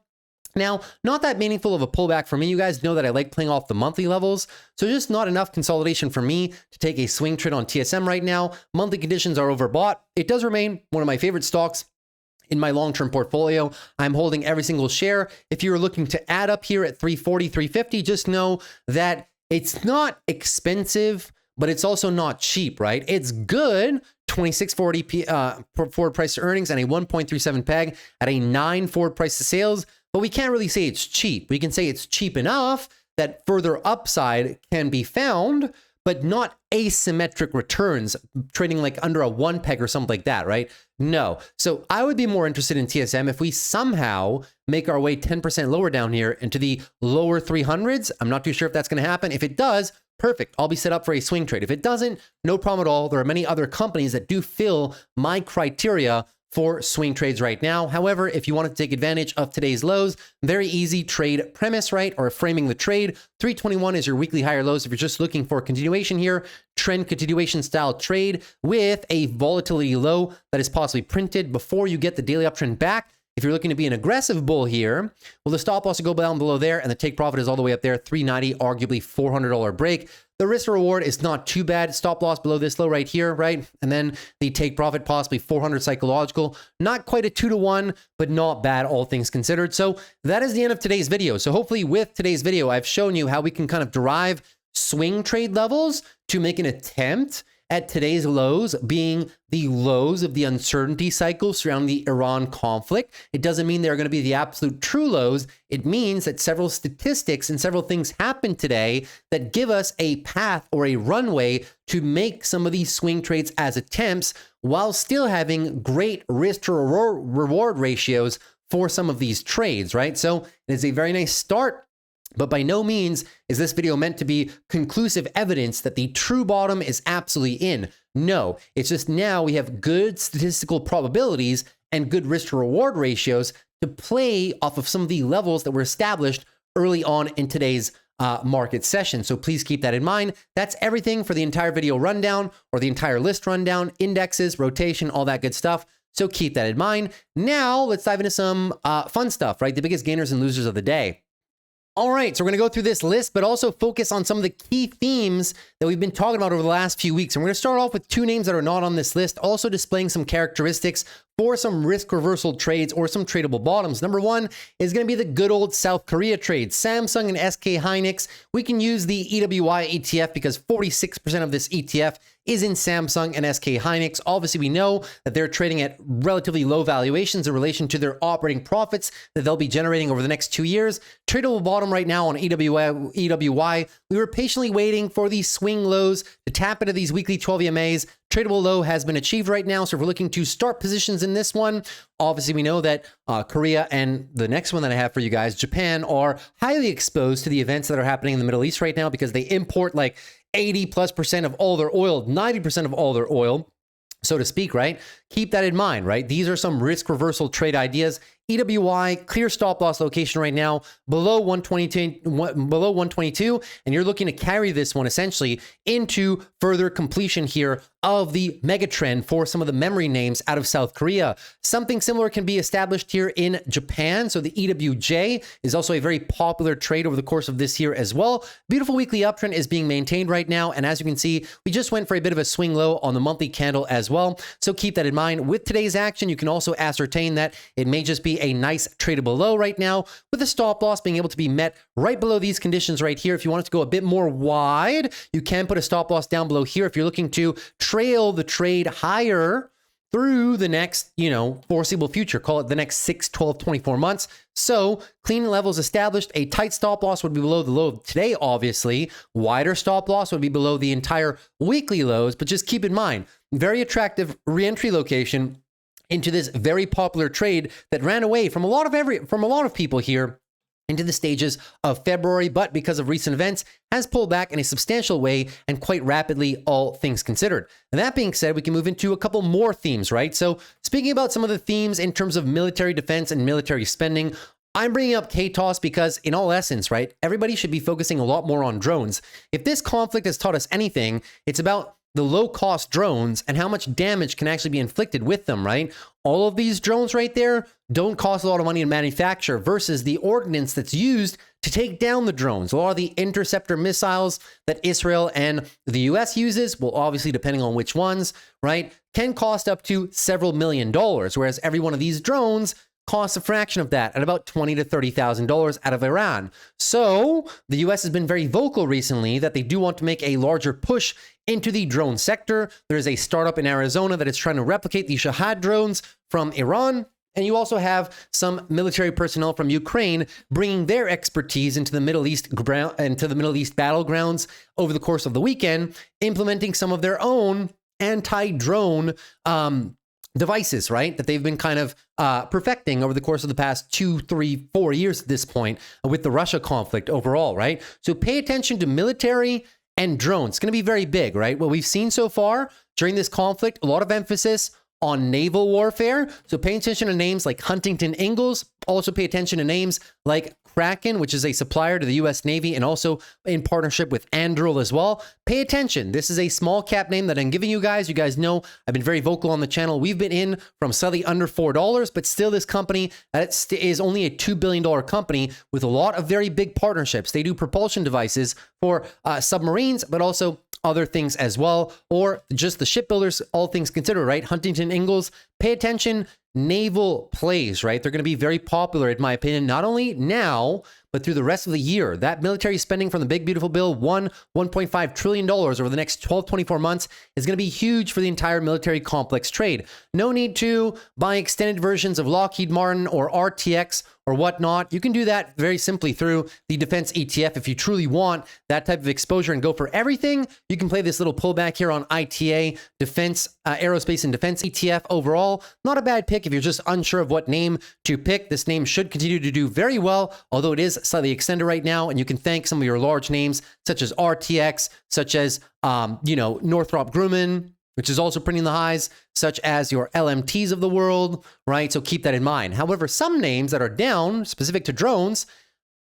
Now, not that meaningful of a pullback for me. You guys know that I like playing off the monthly levels. So just not enough consolidation for me to take a swing trade on TSM right now. Monthly conditions are overbought. It does remain one of my favorite stocks in my long-term portfolio. I'm holding every single share. If you're looking to add up here at 340, 350, just know that it's not expensive, but it's also not cheap, right? It's good. 26.40 forward price to earnings and a 1.37 peg at a 9 forward price to sales. But we can't really say it's cheap. We can say it's cheap enough that further upside can be found, but not asymmetric returns, trading like under a 1 peg or something like that, right? No. So I would be more interested in TSM if we somehow make our way 10% lower down here into the lower 300s. I'm not too sure if that's going to happen. If it does, perfect. I'll be set up for a swing trade. If it doesn't, no problem at all. There are many other companies that do fill my criteria for swing trades right now. However, if you want to take advantage of today's lows, very easy trade premise, right? Or framing the trade. 321 is your weekly higher lows. If you're just looking for a continuation here, trend continuation style trade with a volatility low that is possibly printed before you get the daily uptrend back. If you're looking to be an aggressive bull here, well, the stop loss will go down below there, and the take profit is all the way up there, 390, arguably $400 break. The risk to reward is not too bad. Stop loss below this low right here, right? And then the take profit possibly 400 psychological. Not quite a 2 to 1, but not bad, all things considered. So that is the end of today's video. So hopefully with today's video, I've shown you how we can kind of derive swing trade levels to make an attempt at today's lows being the lows of the uncertainty cycle surrounding the Iran conflict. It doesn't mean they're going to be the absolute true lows. It means that several statistics and several things happen today that give us a path or a runway to make some of these swing trades as attempts while still having great risk to reward ratios for some of these trades, right? So it is a very nice start. But by no means is this video meant to be conclusive evidence that the true bottom is absolutely in. No, it's just now we have good statistical probabilities and good risk to reward ratios to play off of some of the levels that were established early on in today's market session. So please keep that in mind. That's everything for the entire video rundown or the entire list rundown, indexes, rotation, all that good stuff. So keep that in mind. Now let's dive into some fun stuff, right? The biggest gainers and losers of the day. All right, so we're going to go through this list, but also focus on some of the key themes that we've been talking about over the last few weeks. And we're going to start off with two names that are not on this list, also displaying some characteristics for some risk reversal trades or some tradable bottoms. Number one is going to be the good old South Korea trade. Samsung and SK Hynix. We can use the EWY ETF because 46% of this ETF is in Samsung and SK Hynix. Obviously, we know that they're trading at relatively low valuations in relation to their operating profits that they'll be generating over the next 2 years. Tradable bottom right now on EWY. We were patiently waiting for these swing lows to tap into these weekly 12 EMAs. Tradable low has been achieved right now, so if we're looking to start positions in this one, obviously we know that Korea and the next one that I have for you guys, Japan, are highly exposed to the events that are happening in the Middle East right now because they import like 80+% of all their oil, 90% of all their oil, so to speak, right? Keep that in mind, right? These are some risk reversal trade ideas. EWY, clear stop loss location right now, below 122, and you're looking to carry this one essentially into further completion here of the mega trend for some of the memory names out of South Korea. Something similar can be established here in Japan. So the EWJ is also a very popular trade over the course of this year as well. Beautiful weekly uptrend is being maintained right now. And as you can see, we just went for a bit of a swing low on the monthly candle as well. So keep that in mind. With today's action, you can also ascertain that it may just be a nice tradable low right now, with the stop loss being able to be met right below these conditions right here. If you want it to go a bit more wide, you can put a stop loss down below here if you're looking to trail the trade higher through the next, foreseeable future, call it the next 6, 12, 24 months. So clean levels established. A tight stop loss would be below the low of today, obviously. Wider stop loss would be below the entire weekly lows, but just keep in mind, very attractive re-entry location into this very popular trade that ran away from a lot of people here into the stages of February, but because of recent events, has pulled back in a substantial way and quite rapidly, all things considered. And that being said, we can move into a couple more themes, right? So speaking about some of the themes in terms of military defense and military spending, I'm bringing up KTOS because in all essence, right, everybody should be focusing a lot more on drones. If this conflict has taught us anything, it's about the low-cost drones and how much damage can actually be inflicted with them, right? All of these drones right there don't cost a lot of money to manufacture versus the ordnance that's used to take down the drones. A lot of the interceptor missiles that Israel and the US uses, well, obviously depending on which ones, right, can cost up to several $1 million, whereas every one of these drones costs a fraction of that at about $20,000 to $30,000 out of Iran. So the US has been very vocal recently that they do want to make a larger push into the drone sector. There is a startup in Arizona that is trying to replicate the Shahad drones from Iran. And you also have some military personnel from Ukraine bringing their expertise into the Middle East battlegrounds over the course of the weekend, implementing some of their own anti-drone devices, right? That they've been kind of perfecting over the course of the past 2, 3, 4 years at this point with the Russia conflict overall, right? So pay attention to military and drones. It's going to be very big, right? What we've seen so far during this conflict, a lot of emphasis on naval warfare. So pay attention to names like Huntington Ingalls. Also pay attention to names like Kraken, which is a supplier to the US Navy and also in partnership with Anduril as well. Pay attention. This is a small cap name that I'm giving you guys. You guys know I've been very vocal on the channel. We've been in from slightly under $4, but still this company is only a $2 billion company with a lot of very big partnerships. They do propulsion devices for submarines, but also other things as well, or just the shipbuilders, all things considered, right? Huntington Ingalls, pay attention. Naval plays, right? They're going to be very popular, in my opinion, not only now, but through the rest of the year. That military spending from the big, beautiful bill, $1.5 trillion over the next 12, 24 months is going to be huge for the entire military complex trade. No need to buy extended versions of Lockheed Martin or RTX or whatnot. You can do that very simply through the defense ETF. If you truly want that type of exposure and go for everything, you can play this little pullback here on ITA, defense, aerospace and defense ETF overall. Not a bad pick if you're just unsure of what name to pick. This name should continue to do very well, although it is slightly extended right now, and you can thank some of your large names such as RTX, such as Northrop Grumman, which is also printing the highs, such as your LMTs of the world, right? So keep that in mind. However, some names that are down, specific to drones,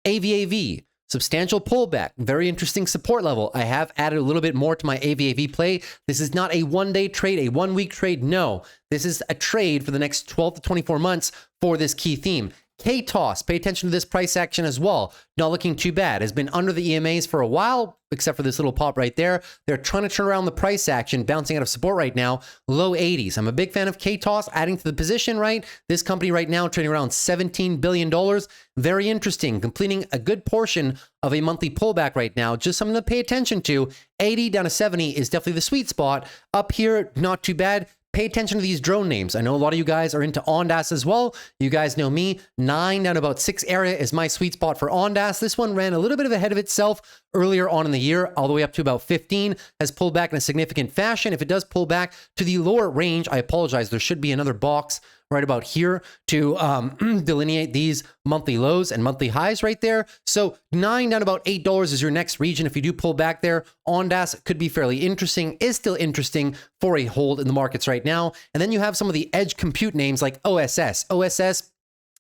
AVAV, substantial pullback, very interesting support level. I have added a little bit more to my AVAV play. This is not a one-day trade, a one-week trade. No, this is a trade for the next 12 to 24 months for this key theme. KTOS, pay attention to this price action as well. Not looking too bad. Has been under the EMAs for a while, except for this little pop right there. They're trying to turn around the price action, bouncing out of support right now, low 80s. I'm a big fan of KTOS adding to the position, right? This company right now trading around $17 billion. Very interesting, completing a good portion of a monthly pullback right now. Just something to pay attention to. 80 down to 70 is definitely the sweet spot. Up here, not too bad. Pay attention to these drone names. I know a lot of you guys are into Ondas as well. You guys know me. 9 down to about 6 area is my sweet spot for Ondas. This one ran a little bit ahead of itself earlier on in the year, all the way up to about 15, has pulled back in a significant fashion. If it does pull back to the lower range, I apologize. There should be another box right about here to delineate these monthly lows and monthly highs right there. So 9 down about $8 is your next region. If you do pull back there, Ondas could be fairly interesting, is still interesting for a hold in the markets right now. And then you have some of the edge compute names like OSS. OSS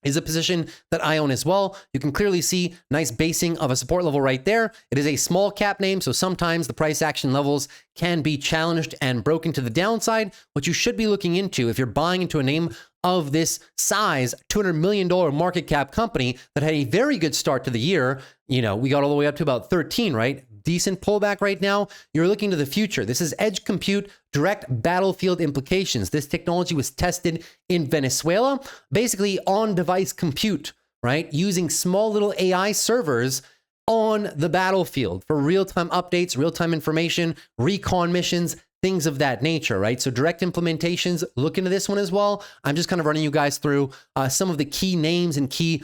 is a position that I own as well. You can clearly see nice basing of a support level right there. It is a small cap name, so sometimes the price action levels can be challenged and broken to the downside. What you should be looking into if you're buying into a name of this size, $200 million market cap company that had a very good start to the year, we got all the way up to about 13, right? Decent pullback right now. You're looking to the future. This is edge compute, direct battlefield implications. This technology was tested in Venezuela, basically on-device compute, right? Using small little AI servers on the battlefield for real-time updates, real-time information, recon missions, things of that nature, right? So direct implementations, look into this one as well. I'm just kind of running you guys through some of the key names and key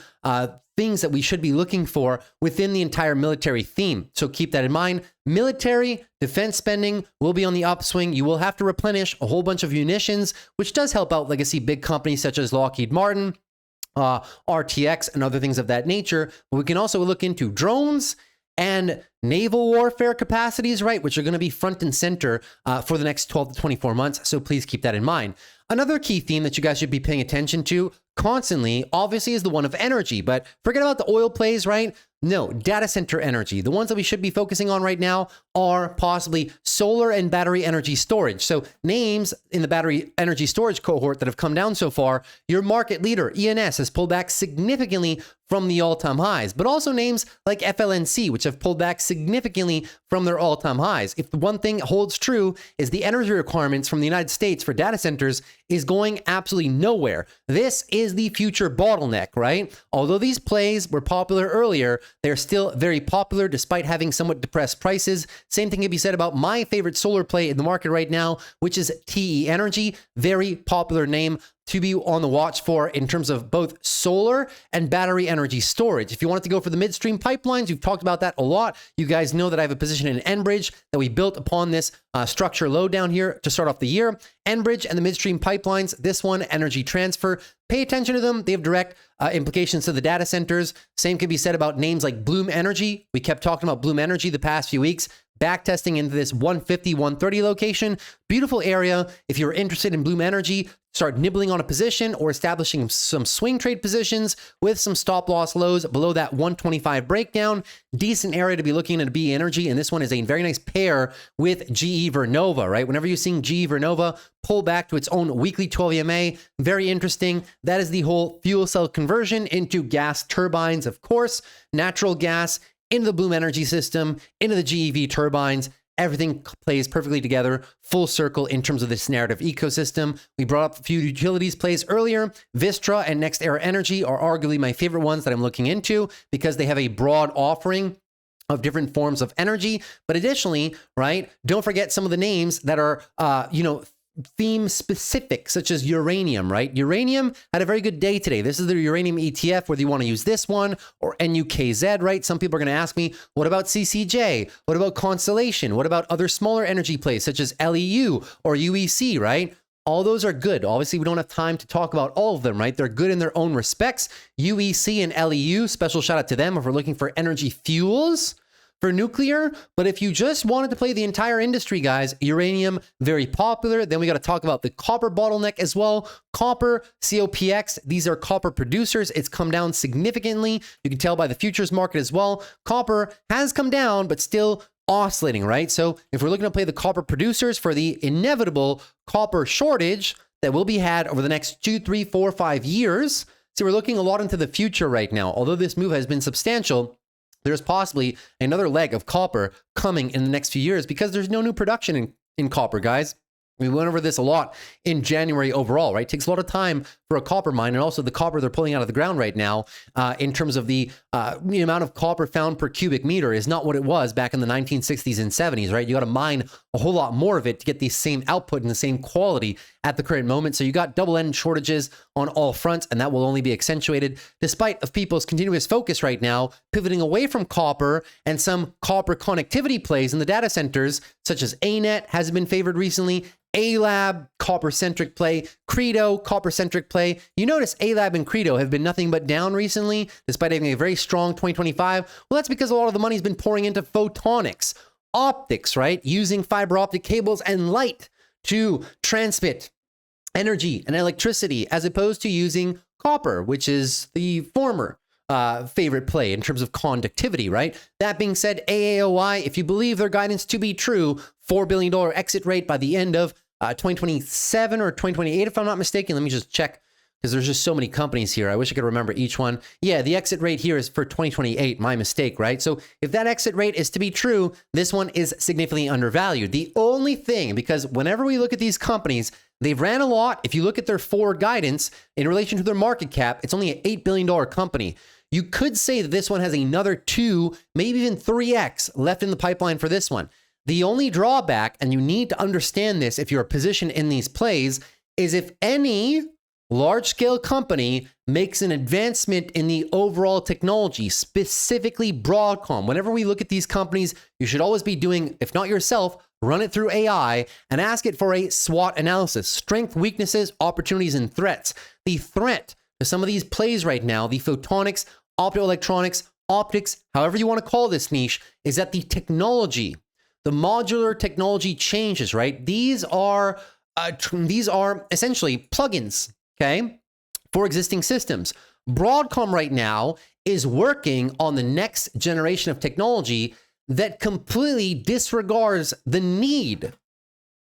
things that we should be looking for within the entire military theme. So keep that in mind. Military defense spending will be on the upswing. You will have to replenish a whole bunch of munitions, which does help out legacy big companies such as Lockheed Martin, RTX, and other things of that nature. But we can also look into drones and naval warfare capacities, right, which are going to be front and center for the next 12 to 24 months. So please keep that in mind. Another key theme that you guys should be paying attention to constantly, obviously, is the one of energy. But forget about the oil plays, right? No, data center energy. The ones that we should be focusing on right now are possibly solar and battery energy storage. So names in the battery energy storage cohort that have come down so far, your market leader, ENS, has pulled back significantly from the all-time highs, but also names like FLNC, which have pulled back significantly from their all-time highs. If the one thing holds true is the energy requirements from the United States for data centers is going absolutely nowhere. This is the future bottleneck, right? Although these plays were popular earlier, they're still very popular despite having somewhat depressed prices. Same thing can be said about my favorite solar play in the market right now, which is TE Energy. Very popular name to be on the watch for in terms of both solar and battery energy storage. If you wanted to go for the midstream pipelines, we've talked about that a lot. You guys know that I have a position in Enbridge that we built upon this structure low down here to start off the year. Enbridge and the midstream pipelines, this one, Energy Transfer. Pay attention to them. They have direct implications to the data centers. Same can be said about names like Bloom Energy. We kept talking about Bloom Energy the past few weeks. Back testing into this 150, 130 location. Beautiful area. If you're interested in Bloom Energy, start nibbling on a position or establishing some swing trade positions with some stop loss lows below that 125 breakdown. Decent area to be looking at B Energy. And this one is a very nice pair with GE Vernova, right? Whenever you're seeing GE Vernova pull back to its own weekly 12 EMA, very interesting. That is the whole fuel cell conversion into gas turbines, of course, natural gas into the Bloom Energy system, into the GEV turbines. Everything plays perfectly together, full circle in terms of this narrative ecosystem. We brought up a few utilities plays earlier. Vistra and Next Era Energy are arguably my favorite ones that I'm looking into because they have a broad offering of different forms of energy. But additionally, right, don't forget some of the names that are, theme specific, such as uranium, right? Uranium had a very good day today. This is the uranium ETF, whether you want to use this one or NUKZ, right? Some people are going to ask me, what about CCJ? What about Constellation? What about other smaller energy plays such as LEU or UEC, right? All those are good. Obviously, we don't have time to talk about all of them, right? They're good in their own respects. UEC and LEU, special shout out to them if we're looking for energy fuels for nuclear. But if you just wanted to play the entire industry, guys, uranium, very popular. Then we got to talk about the copper bottleneck as well. Copper, COPX, these are copper producers. It's come down significantly. You can tell by the futures market as well. Copper has come down, but still oscillating, right? So if we're looking to play the copper producers for the inevitable copper shortage that will be had over the next 2, 3, 4, 5 years, So we're looking a lot into the future right now. Although this move has been substantial, there's possibly another leg of copper coming in the next few years because there's no new production in copper, guys. We went over this a lot in January overall, right? It takes a lot of time for a copper mine, and also the copper they're pulling out of the ground right now in terms of the amount of copper found per cubic meter is not what it was back in the 1960s and 70s, right? You got to mine a whole lot more of it to get the same output and the same quality at the current moment. So you got double-end shortages on all fronts, and that will only be accentuated despite of people's continuous focus right now, pivoting away from copper and some copper connectivity plays in the data centers, such as ANET has been favored recently, ALAB, copper-centric play, Credo, copper-centric play. You notice ALAB and Credo have been nothing but down recently, despite having a very strong 2025. Well, that's because a lot of the money's been pouring into photonics, optics, right? Using fiber optic cables and light to transmit energy and electricity, as opposed to using copper, which is the former favorite play in terms of conductivity, right? That being said, AAOI, if you believe their guidance to be true, $4 billion exit rate by the end of 2027 or 2028, if I'm not mistaken. Let me just check because there's just so many companies here. I wish I could remember each one. Yeah, the exit rate here is for 2028, my mistake, right? So if that exit rate is to be true, this one is significantly undervalued. The only thing, because whenever we look at these companies, they've ran a lot. If you look at their forward guidance in relation to their market cap, it's only an $8 billion company. You could say that this one has another 2, maybe even 3x left in the pipeline for this one. The only drawback, and you need to understand this if you're positioned in these plays, is if any large-scale company makes an advancement in the overall technology, specifically Broadcom. Whenever we look at these companies, you should always be doing, if not yourself, run it through AI and ask it for a SWOT analysis, strength, weaknesses, opportunities, and threats. The threat to some of these plays right now, the photonics, optoelectronics, optics, however you want to call this niche, is that the technology, the modular technology changes, right? These are essentially plugins, okay, for existing systems. Broadcom right now is working on the next generation of technology that completely disregards the need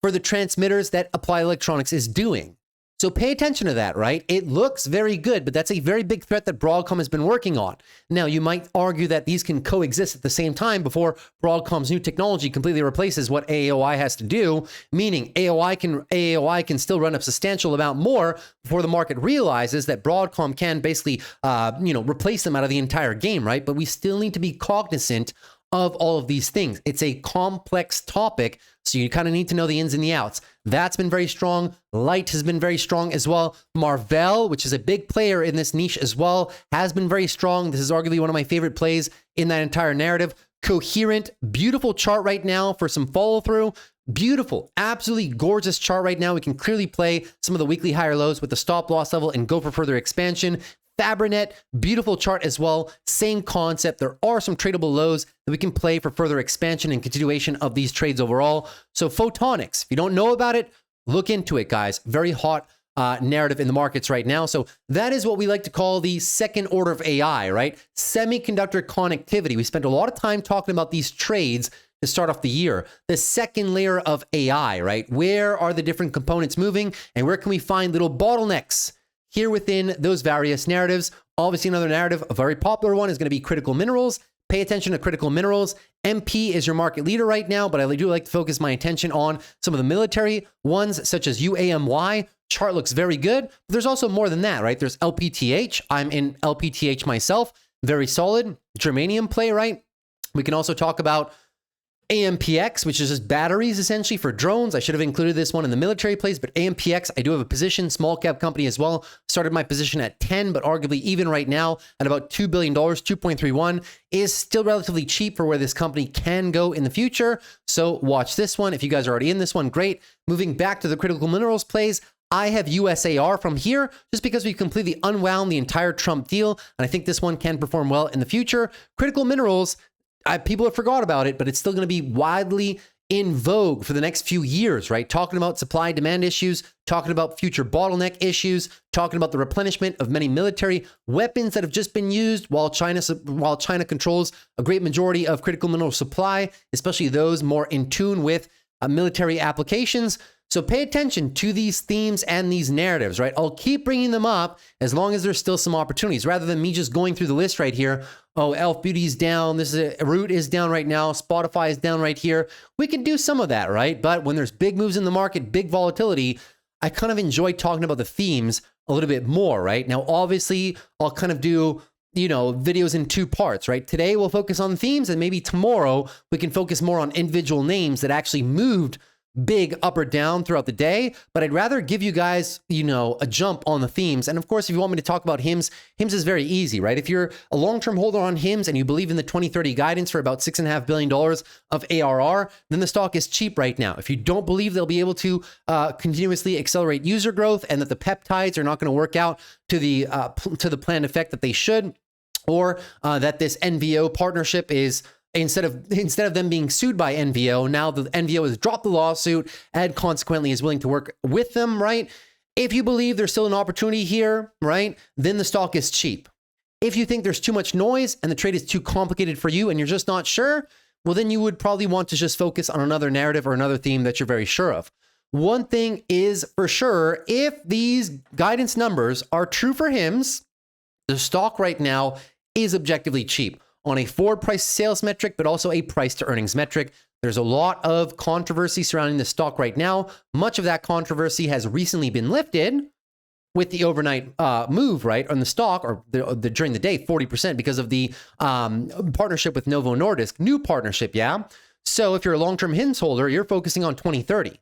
for the transmitters that Applied Electronics is doing. So pay attention to that, right? It looks very good, but that's a very big threat that Broadcom has been working on. Now, you might argue that these can coexist at the same time before Broadcom's new technology completely replaces what AAOI has to do, meaning AAOI can still run a substantial amount more before the market realizes that Broadcom can basically, replace them out of the entire game, right? But we still need to be cognizant of all of these things. It's a complex topic, so you kind of need to know the ins and the outs. That's been very strong. Light has been very strong as well. Marvell, which is a big player in this niche as well, has been very strong. This is arguably one of my favorite plays in that entire narrative. Coherent, beautiful chart right now for some follow through. Beautiful, absolutely gorgeous chart right now. We can clearly play some of the weekly higher lows with the stop loss level and go for further expansion. Fabrinet, beautiful chart as well. Same concept. There are some tradable lows that we can play for further expansion and continuation of these trades overall. So photonics, if you don't know about it, look into it, guys. Very hot narrative in the markets right now. So that is what we like to call the second order of AI, right? Semiconductor connectivity. We spent a lot of time talking about these trades to start off the year. The second layer of AI, right? Where are the different components moving and where can we find little bottlenecks here within those various narratives? Obviously, another narrative, a very popular one, is going to be critical minerals. Pay attention to critical minerals. MP is your market leader right now, but I do like to focus my attention on some of the military ones, such as UAMY. Chart looks very good, but there's also more than that, right? There's LPTH. I'm in LPTH myself. Very solid. Germanium play, right? We can also talk about AMPX, which is just batteries essentially for drones. I should have included this one in the military plays, but AMPX, I do have a position, small cap company as well. Started my position at 10, but arguably even right now at about $2 billion, 2.31 is still relatively cheap for where this company can go in the future. So watch this one. If you guys are already in this one, great. Moving back to the critical minerals plays, I have USAR from here just because we completely unwound the entire Trump deal. And I think this one can perform well in the future. Critical minerals, people have forgot about it, but it's still going to be widely in vogue for the next few years, right? Talking about supply demand issues, talking about future bottleneck issues, talking about the replenishment of many military weapons that have just been used while China controls a great majority of critical mineral supply, especially those more in tune with military applications. So pay attention to these themes and these narratives, right? I'll keep bringing them up as long as there's still some opportunities, rather than me just going through the list right here. Oh, Elf Beauty's down. This is Root is down right now. Spotify is down right here. We can do some of that, right? But when there's big moves in the market, big volatility, I kind of enjoy talking about the themes a little bit more, right? Now, obviously, I'll kind of do, you know, videos in two parts, right? Today, we'll focus on themes, and maybe tomorrow, we can focus more on individual names that actually moved big up or down throughout the day. But I'd rather give you guys, you know, a jump on the themes. And of course, if you want me to talk about HIMS, HIMS is very easy, right? If you're a long-term holder on HIMS and you believe in the 2030 guidance for about $6.5 billion of ARR, then the stock is cheap right now. If you don't believe they'll be able to continuously accelerate user growth and that the peptides are not going to work out to the planned effect that they should, or that this NVO partnership is, instead of them being sued by NVO, now the NVO has dropped the lawsuit and consequently is willing to work with them, right? If you believe there's still an opportunity here, right, then the stock is cheap. If you think there's too much noise and the trade is too complicated for you and you're just not sure, well, then you would probably want to just focus on another narrative or another theme that you're very sure of. One thing is for sure, if these guidance numbers are true for HIMS, the stock right now is objectively cheap on a forward price sales metric, but also a price to earnings metric. There's a lot of controversy surrounding the stock right now. Much of that controversy has recently been lifted with the overnight move, right, on the stock, or during the day, 40% because of the partnership with Novo Nordisk, new partnership, yeah? So if you're a long-term HIMS holder, you're focusing on 2030.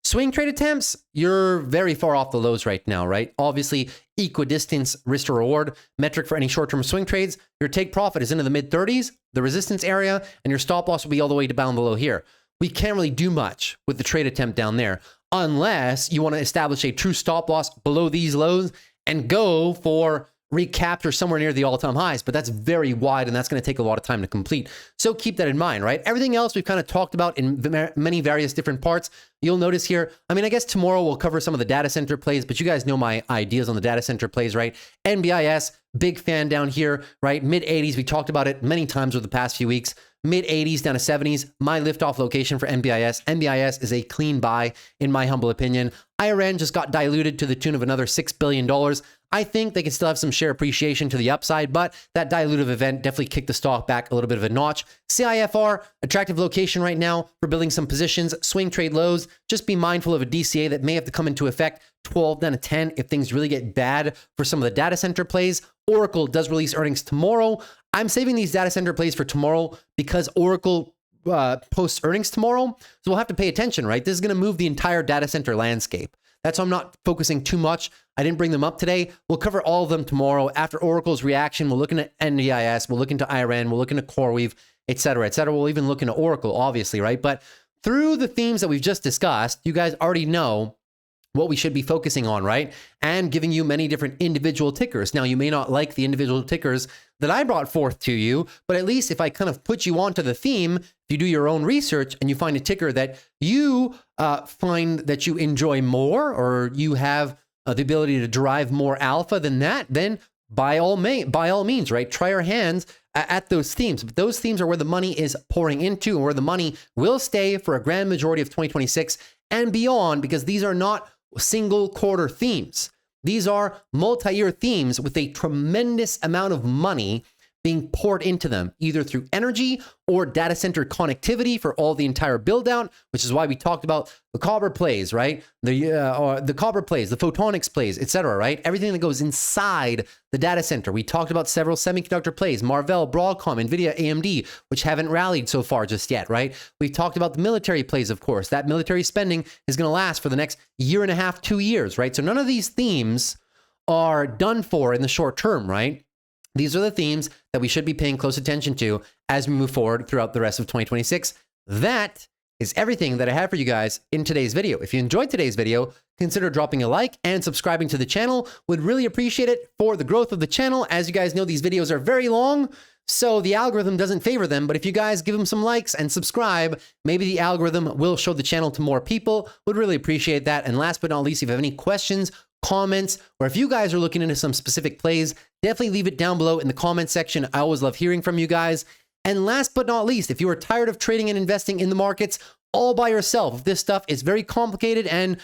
Swing trade attempts, you're very far off the lows right now, right? Obviously, equidistance risk to reward metric for any short-term swing trades, your take profit is into the mid-30s, the resistance area, and your stop loss will be all the way down below here. We can't really do much with the trade attempt down there unless you want to establish a true stop loss below these lows and go for recapture somewhere near the all-time highs, but that's very wide and that's going to take a lot of time to complete. So keep that in mind, right? Everything else we've kind of talked about in many various different parts. You'll notice here, I mean, I guess tomorrow we'll cover some of the data center plays, but you guys know my ideas on the data center plays, right? NBIS, big fan down here, right? Mid-80s, we talked about it many times over the past few weeks. Mid-80s down to 70s, my liftoff location for NBIS. NBIS is a clean buy, in my humble opinion. IRN just got diluted to the tune of another $6 billion. I think they can still have some share appreciation to the upside, but that dilutive event definitely kicked the stock back a little bit of a notch. CIFR, attractive location right now for building some positions. Swing trade lows. Just be mindful of a DCA that may have to come into effect 12 down to 10 if things really get bad for some of the data center plays. Oracle does release earnings tomorrow. I'm saving these data center plays for tomorrow because Oracle posts earnings tomorrow. So we'll have to pay attention, right? This is going to move the entire data center landscape. That's why I'm not focusing too much. I didn't bring them up today. We'll cover all of them tomorrow. After Oracle's reaction, we'll look into NDIS, we'll look into IRN, we'll look into CoreWeave, et cetera, et cetera. We'll even look into Oracle, obviously, right? But through the themes that we've just discussed, you guys already know what we should be focusing on, right? And giving you many different individual tickers. Now, you may not like the individual tickers that I brought forth to you, but at least if I kind of put you onto the theme, if you do your own research and you find a ticker that you find that you enjoy more, or you have the ability to derive more alpha than that, then by all means, right? Try your hands at those themes. But those themes are where the money is pouring into and where the money will stay for a grand majority of 2026 and beyond, because these are not single quarter themes. These are multi-year themes with a tremendous amount of money being poured into them, either through energy or data center connectivity for all the entire build out, which is why we talked about the copper plays, right? The copper plays, the photonics plays, etc., right? Everything that goes inside the data center. We talked about several semiconductor plays, Marvell, Broadcom, NVIDIA, AMD, which haven't rallied so far just yet, right? We've talked about the military plays, of course. That military spending is going to last for the next year and a half, 2 years, right? So none of these themes are done for in the short term, right? These are the themes that we should be paying close attention to as we move forward throughout the rest of 2026. That is everything that I have for you guys in today's video. If you enjoyed today's video, consider dropping a like and subscribing to the channel. Would really appreciate it for the growth of the channel. As you guys know, these videos are very long, so the algorithm doesn't favor them. But if you guys give them some likes and subscribe, maybe the algorithm will show the channel to more people. Would really appreciate that. And last but not least, if you have any questions, comments, or if you guys are looking into some specific plays, definitely leave it down below in the comment section. I always love hearing from you guys. And last but not least, if you are tired of trading and investing in the markets all by yourself. If this stuff is very complicated and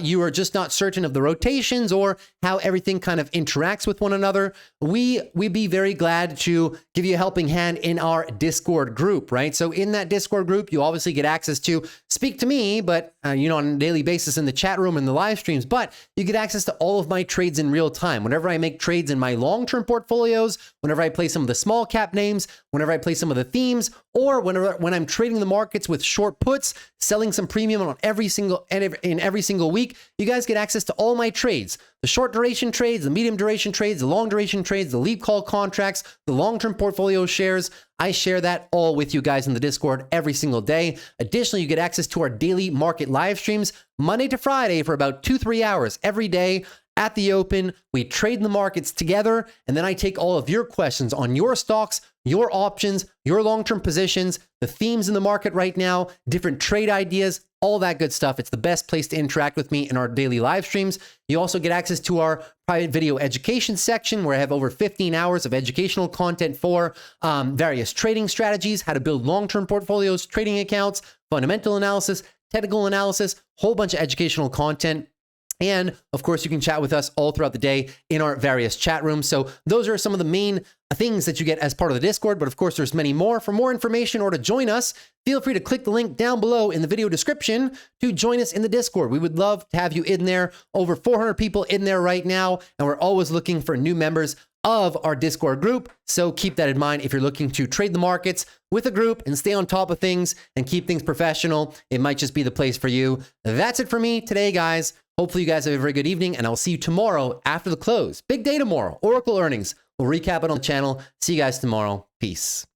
you are just not certain of the rotations or how everything kind of interacts with one another, we'd be very glad to give you a helping hand in our Discord group, right? So in that Discord group, you obviously get access to speak to me, but on a daily basis in the chat room and the live streams, but you get access to all of my trades in real time. Whenever I make trades in my long-term portfolios, whenever I play some of the small cap names, whenever I play some of the themes, or when I'm trading the markets with short puts, selling some premium on every single week, you guys get access to all my trades. The short duration trades, the medium duration trades, the long duration trades, the leap call contracts, the long-term portfolio shares. I share that all with you guys in the Discord every single day. Additionally, you get access to our daily market live streams Monday to Friday for about 2-3 hours every day. At the open, we trade in the markets together, and then I take all of your questions on your stocks, your options, your long-term positions, the themes in the market right now, different trade ideas, all that good stuff. It's the best place to interact with me in our daily live streams. You also get access to our private video education section where I have over 15 hours of educational content for various trading strategies, how to build long-term portfolios, trading accounts, fundamental analysis, technical analysis, whole bunch of educational content. And of course, you can chat with us all throughout the day in our various chat rooms. So those are some of the main things that you get as part of the Discord. But of course, there's many more. For more information or to join us, feel free to click the link down below in the video description to join us in the Discord. We would love to have you in there. Over 400 people in there right now. And we're always looking for new members of our Discord group. So keep that in mind if you're looking to trade the markets with a group and stay on top of things and keep things professional. It might just be the place for you. That's it for me today, guys. Hopefully you guys have a very good evening, and I'll see you tomorrow after the close. Big day tomorrow. Oracle earnings. We'll recap it on the channel. See you guys tomorrow. Peace.